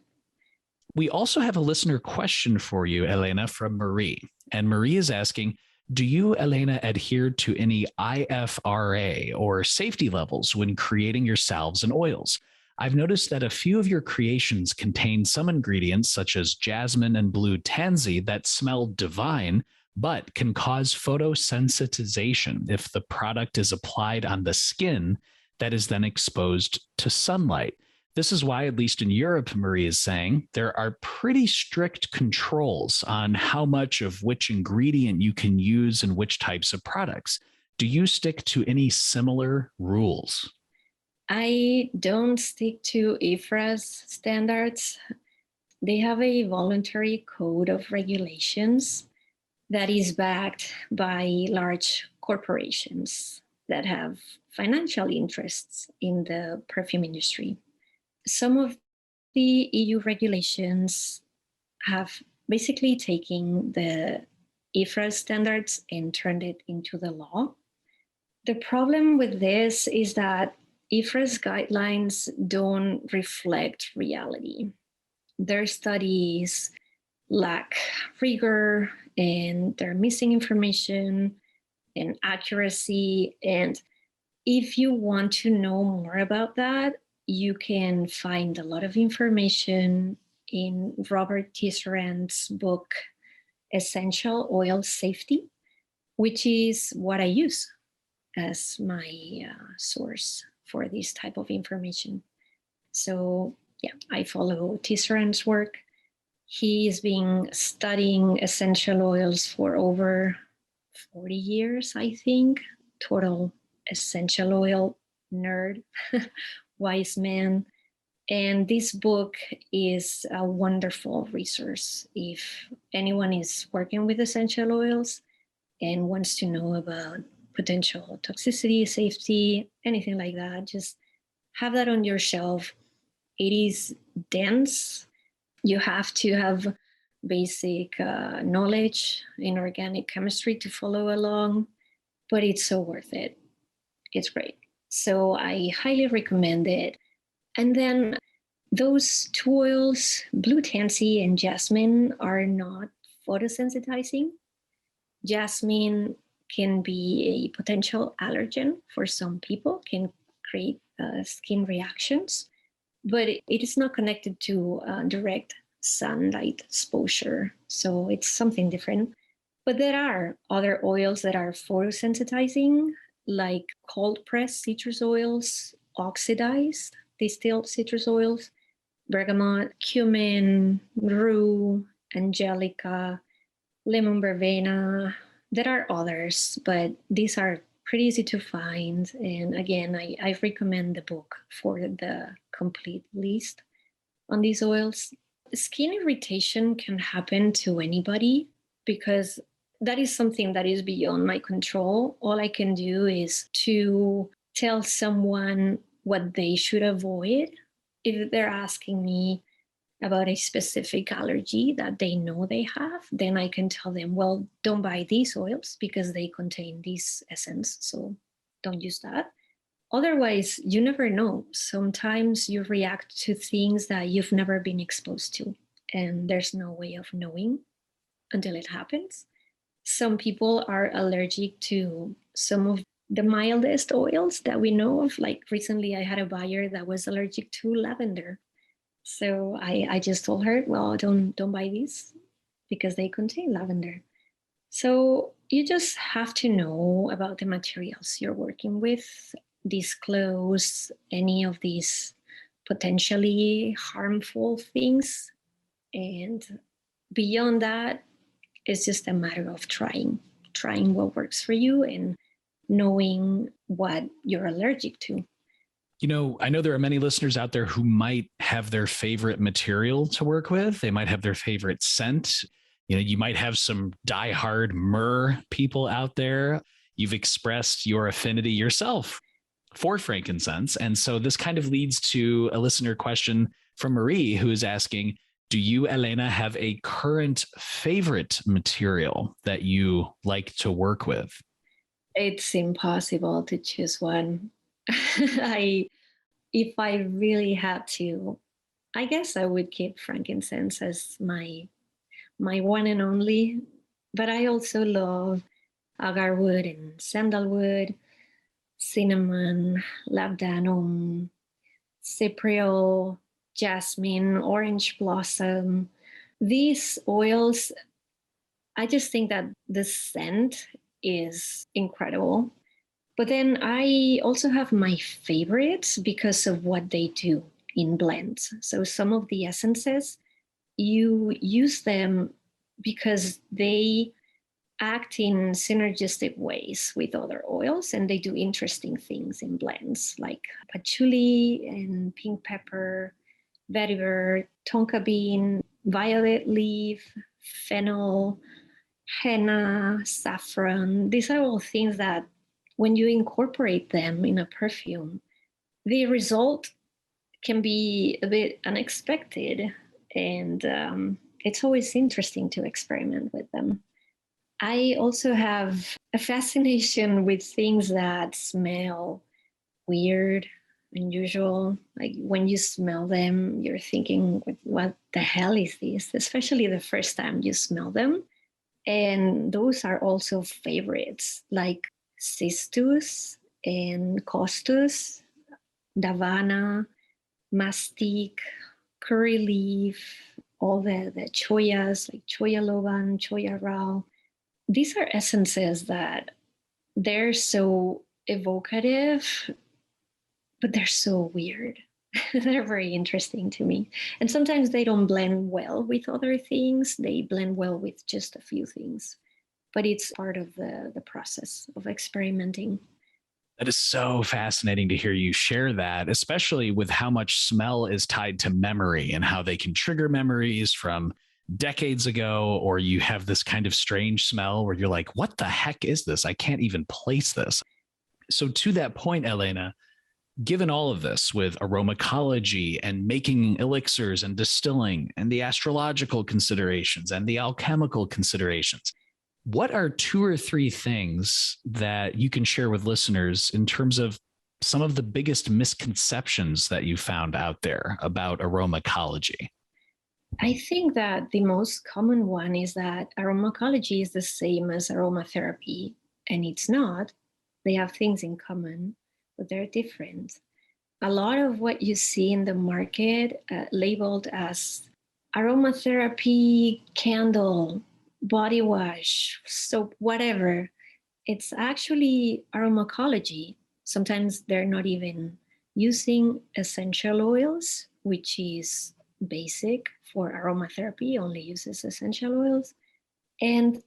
We also have a listener question for you, Helena, from Marie. And Marie is asking, do you, Helena, adhere to any IFRA or safety levels when creating your salves and oils? I've noticed that a few of your creations contain some ingredients such as jasmine and blue tansy that smell divine, but can cause photosensitization if the product is applied on the skin that is then exposed to sunlight. This is why, at least in Europe, Marie is saying, there are pretty strict controls on how much of which ingredient you can use in which types of products. Do you stick to any similar rules? I don't stick to IFRA's standards. They have a voluntary code of regulations that is backed by large corporations that have financial interests in the perfume industry. Some of the EU regulations have basically taken the IFRA standards and turned it into the law. The problem with this is that IFRS guidelines don't reflect reality. Their studies lack rigor and they're missing information and accuracy. And if you want to know more about that, you can find a lot of information in Robert Tisserand's book, Essential Oil Safety, which is what I use as my source for this type of information. So yeah, I follow Tisserand's work. He's been studying essential oils for over 40 years, I think. Total essential oil nerd, wise man. And this book is a wonderful resource if anyone is working with essential oils and wants to know about potential toxicity, safety, anything like that. Just have that on your shelf. It is dense. You have to have basic knowledge in organic chemistry to follow along, but it's so worth it. It's great. So I highly recommend it. And then those two oils, blue tansy and jasmine, are not photosensitizing. Jasmine can be a potential allergen for some people, can create skin reactions, but it is not connected to direct sunlight exposure. So it's something different. But there are other oils that are photosensitizing, like cold pressed citrus oils, oxidized distilled citrus oils, bergamot, cumin, rue, angelica, lemon verbena. There are others, but these are pretty easy to find. And again, I recommend the book for the complete list on these oils. Skin irritation can happen to anybody because that is something that is beyond my control. All I can do is to tell someone what they should avoid. If they're asking me about a specific allergy that they know they have, then I can tell them, well, don't buy these oils because they contain this essence. So don't use that. Otherwise, you never know. Sometimes you react to things that you've never been exposed to, and there's no way of knowing until it happens. Some people are allergic to some of the mildest oils that we know of. Like recently, I had a buyer that was allergic to lavender. So I just told her, well, don't buy these because they contain lavender. So you just have to know about the materials you're working with, disclose any of these potentially harmful things. And beyond that, it's just a matter of trying what works for you and knowing what you're allergic to. You know, I know there are many listeners out there who might have their favorite material to work with. They might have their favorite scent. You know, you might have some diehard myrrh people out there. You've expressed your affinity yourself for frankincense. And so this kind of leads to a listener question from Marie, who is asking, do you, Helena, have a current favorite material that you like to work with? It's impossible to choose one. If I really had to, I guess I would keep frankincense as my one and only. But I also love agarwood and sandalwood, cinnamon, labdanum, cypriol, jasmine, orange blossom. These oils, I just think that the scent is incredible. But then I also have my favorites because of what they do in blends. So some of the essences, you use them because they act in synergistic ways with other oils and they do interesting things in blends like patchouli and pink pepper, vetiver, tonka bean, violet leaf, fennel, henna, saffron. These are all things that when you incorporate them in a perfume, the result can be a bit unexpected. And it's always interesting to experiment with them. I also have a fascination with things that smell weird, unusual. Like when you smell them, you're thinking, what the hell is this? Especially the first time you smell them. And those are also favorites, like cistus and costus, davana, mastic, curry leaf, all the choyas, like choya loban, choya rao. These are essences that they're so evocative, but they're so weird. They're very interesting to me. And sometimes they don't blend well with other things. They blend well with just a few things. But it's part of the process of experimenting. That is so fascinating to hear you share that, especially with how much smell is tied to memory and how they can trigger memories from decades ago, or you have this kind of strange smell where you're like, what the heck is this? I can't even place this. So, to that point, Helena, given all of this with aromatology and making elixirs and distilling and the astrological considerations and the alchemical considerations, what are two or three things that you can share with listeners in terms of some of the biggest misconceptions that you found out there about aromatology? I think that the most common one is that aromacology is the same as aromatherapy, and it's not. They have things in common, but they're different. A lot of what you see in the market labeled as aromatherapy, candle, body wash, soap, whatever, it's actually aromacology. Sometimes they're not even using essential oils, which is basic for aromatherapy, only uses essential oils. And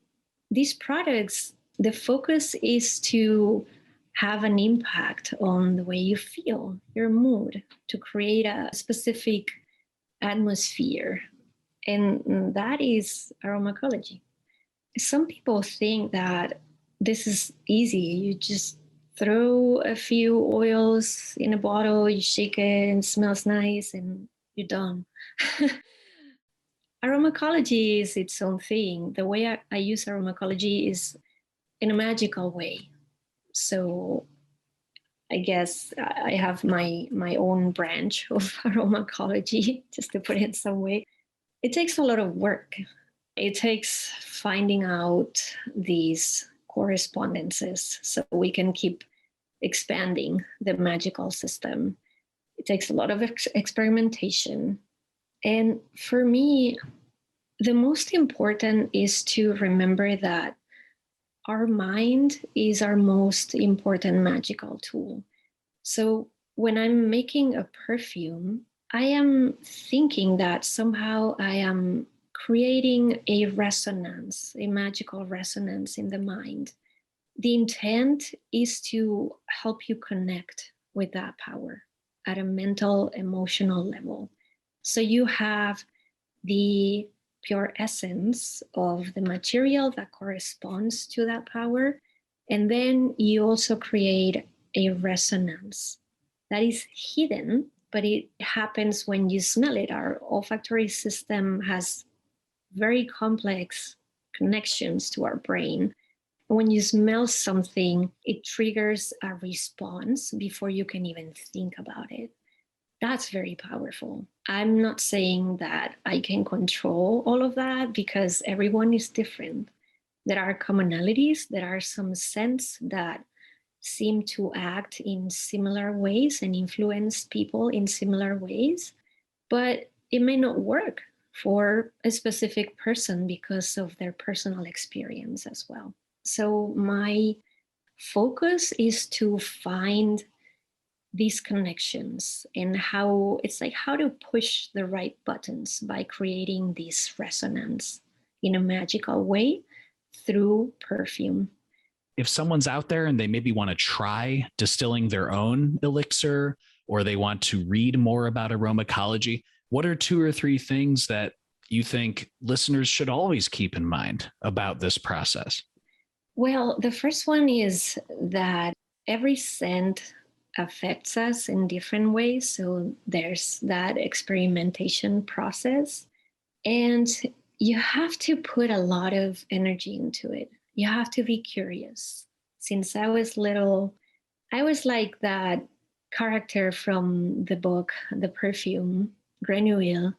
these products, the focus is to have an impact on the way you feel, your mood, to create a specific atmosphere. And that is aromatology. Some people think that this is easy. You just throw a few oils in a bottle, you shake it, and it smells nice, and you're done. Aromatology is its own thing. The way I use aromatology is in a magical way. So I guess I have my own branch of aromatology, just to put it some way. It takes a lot of work. It takes finding out these correspondences so we can keep expanding the magical system. It takes a lot of experimentation. And for me, the most important is to remember that our mind is our most important magical tool. So when I'm making a perfume, I am thinking that somehow I am creating a resonance, a magical resonance in the mind. The intent is to help you connect with that power at a mental, emotional level. So you have the pure essence of the material that corresponds to that power. And then you also create a resonance that is hidden, but it happens when you smell it. Our olfactory system has very complex connections to our brain. When you smell something, it triggers a response before you can even think about it. That's very powerful. I'm not saying that I can control all of that because everyone is different. There are commonalities, there are some scents that seem to act in similar ways and influence people in similar ways, but it may not work for a specific person because of their personal experience as well. So my focus is to find these connections and how it's like how to push the right buttons by creating this resonance in a magical way through perfume. If someone's out there and they maybe want to try distilling their own elixir, or they want to read more about aromatology, what are two or three things that you think listeners should always keep in mind about this process? Well, the first one is that every scent affects us in different ways. So there's that experimentation process. And you have to put a lot of energy into it. You have to be curious. Since I was little, I was like that character from the book, The Perfume, Grenouille.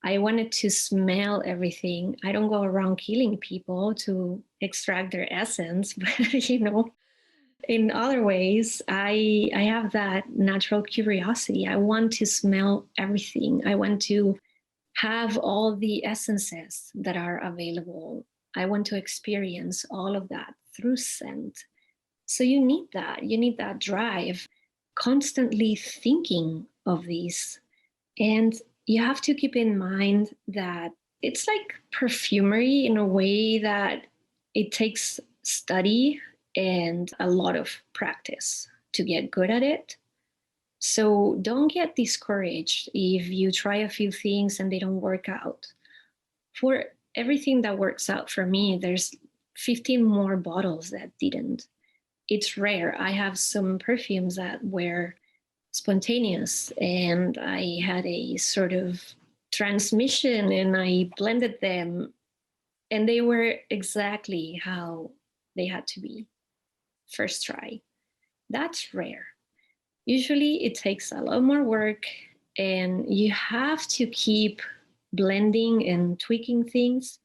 I wanted to smell everything. I don't go around killing people to extract their essence, but in other ways, I have that natural curiosity. I want to smell everything. I want to have all the essences that are available. I want to experience all of that through scent. So you need that. You need that drive, constantly thinking of these. And you have to keep in mind that it's like perfumery in a way that it takes study and a lot of practice to get good at it. So don't get discouraged if you try a few things and they don't work out. For everything that works out for me, there's 15 more bottles that didn't. It's rare. I have some perfumes that were spontaneous and I had a sort of transmission and I blended them and they were exactly how they had to be. First try. That's rare. Usually it takes a lot more work and you have to keep blending and tweaking things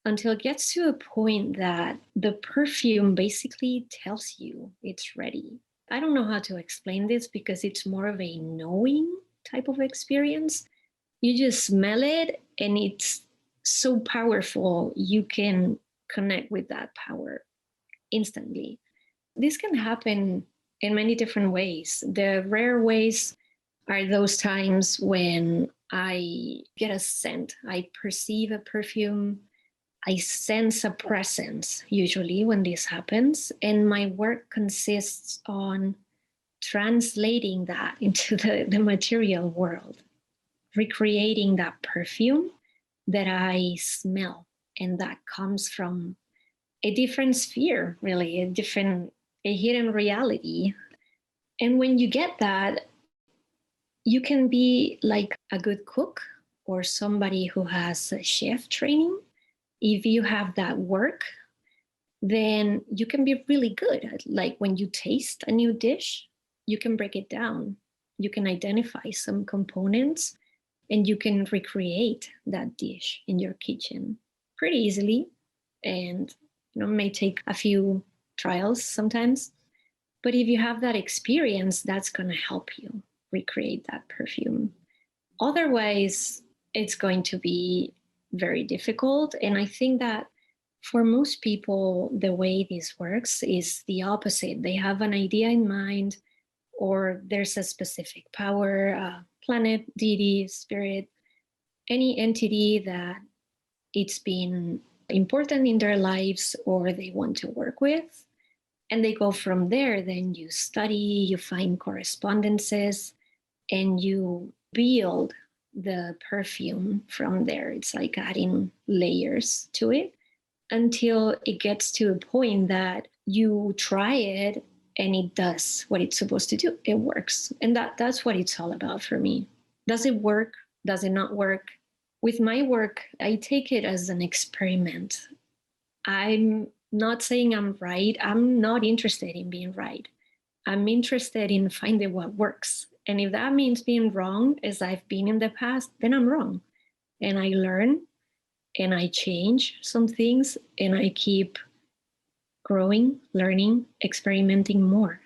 until it gets to a point that the perfume basically tells you it's ready. I don't know how to explain this because it's more of a knowing type of experience. You just smell it and it's so powerful, you can connect with that power instantly. This can happen in many different ways. The rare ways are those times when I get a scent, I perceive a perfume, I sense a presence usually when this happens, and my work consists on translating that into the material world, recreating that perfume that I smell, and that comes from a different sphere, really, a hidden reality. And when you get that, you can be like a good cook or somebody who has a chef training. If you have that work, then you can be really good at, like, when you taste a new dish, you can break it down. You can identify some components and you can recreate that dish in your kitchen pretty easily. And it may take a few trials sometimes. But if you have that experience, that's going to help you recreate that perfume. Otherwise, it's going to be very difficult. And I think that for most people, the way this works is the opposite. They have an idea in mind, or there's a specific power, planet, deity, spirit, any entity that it's been important in their lives or they want to work with. And they go from there. Then you study, you find correspondences, and you build the perfume from there. It's like adding layers to it until it gets to a point that you try it and it does what it's supposed to do. It works. And that's what it's all about for me. Does it work? Does it not work? With my work, I take it as an experiment. I'm not saying I'm right. I'm not interested in being right. I'm interested in finding what works. And if that means being wrong, as I've been in the past, then I'm wrong. And I learn and I change some things and I keep growing, learning, experimenting more.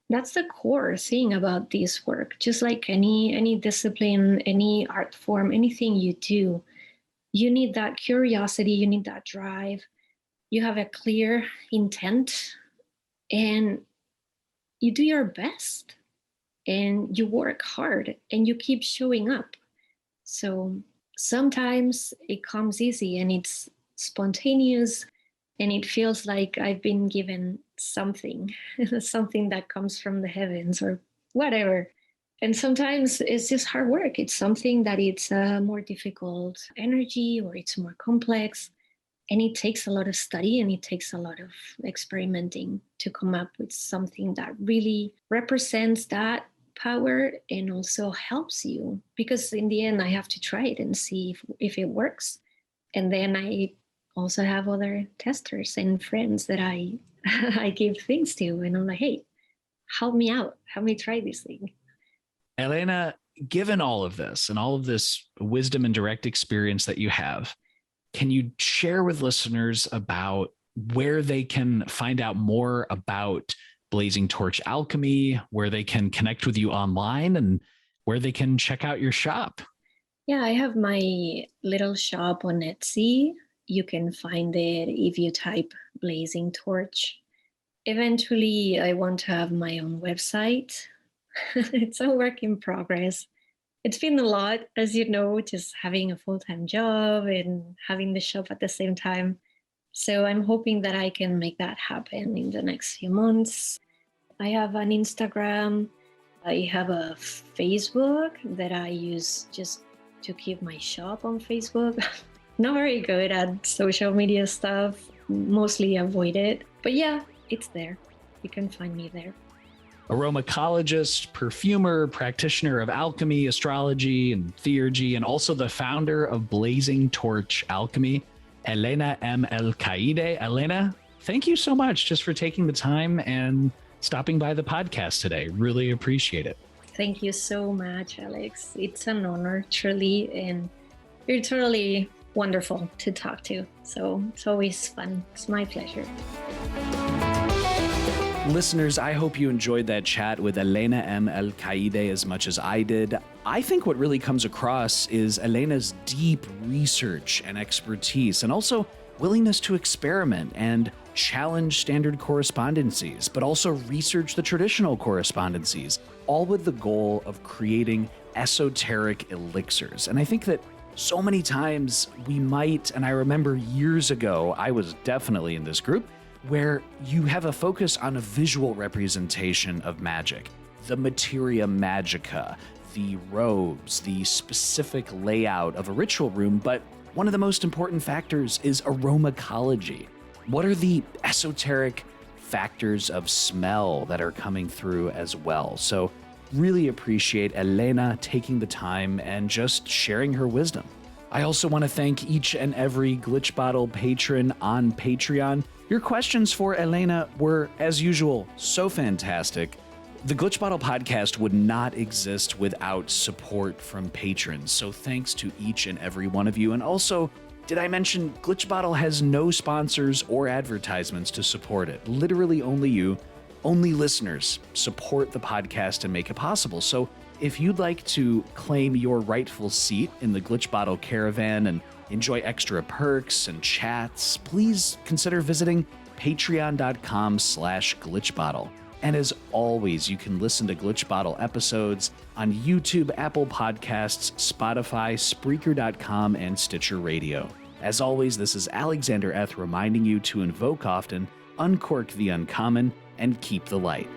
That's the core thing about this work. Just like any discipline, any art form, anything you do, you need that curiosity, you need that drive. You have a clear intent and you do your best and you work hard and you keep showing up. So sometimes it comes easy and it's spontaneous and it feels like I've been given something, something that comes from the heavens or whatever. And sometimes it's just hard work. It's something that it's a more difficult energy or it's more complex. And it takes a lot of study and it takes a lot of experimenting to come up with something that really represents that power and also helps you. Because in the end, I have to try it and see if it works. And then I also have other testers and friends that I I give things to, and I'm like, hey, help me out, help me try this thing. Helena, given all of this and all of this wisdom and direct experience that you have, can you share with listeners about where they can find out more about Blazing Torch Alchemy, where they can connect with you online, and where they can check out your shop? Yeah, I have my little shop on Etsy. You can find it if you type Blazing Torch. Eventually, I want to have my own website. It's a work in progress. It's been a lot, as you know, just having a full-time job and having the shop at the same time. So I'm hoping that I can make that happen in the next few months. I have an Instagram. I have a Facebook that I use just to keep my shop on Facebook. Not very good at social media stuff, mostly avoid it. But yeah, it's there. You can find me there. Aromacologist, perfumer, practitioner of alchemy, astrology, and theurgy, and also the founder of Blazing Torch Alchemy, Helena M. Alcaide. Helena, thank you so much just for taking the time and stopping by the podcast today. Really appreciate it. Thank you so much, Alex. It's an honor, truly, and you're totally wonderful to talk to. So it's always fun. It's my pleasure. Listeners, I hope you enjoyed that chat with Helena M. Alcaide as much as I did. I think what really comes across is Helena's deep research and expertise, and also willingness to experiment and challenge standard correspondences, but also research the traditional correspondences, all with the goal of creating esoteric elixirs. And I think that so many times we might, and I remember years ago, I was definitely in this group, where you have a focus on a visual representation of magic, the materia magica, the robes, the specific layout of a ritual room, but one of the most important factors is aromachology. What are the esoteric factors of smell that are coming through as well? So really appreciate Helena taking the time and just sharing her wisdom. I also want to thank each and every Glitch Bottle patron on Patreon. Your questions for Helena were, as usual, so fantastic. The Glitch Bottle podcast would not exist without support from patrons, so thanks to each and every one of you. And also, did I mention Glitch Bottle has no sponsors or advertisements to support it? Literally only you, only listeners support the podcast and make it possible. So if you'd like to claim your rightful seat in the Glitch Bottle caravan and enjoy extra perks and chats, please consider visiting patreon.com/glitchbottle. And as always, you can listen to Glitch Bottle episodes on YouTube, Apple Podcasts, Spotify, Spreaker.com, and Stitcher Radio. As always, this is Alexander Eth reminding you to invoke often, uncork the uncommon, and keep the light.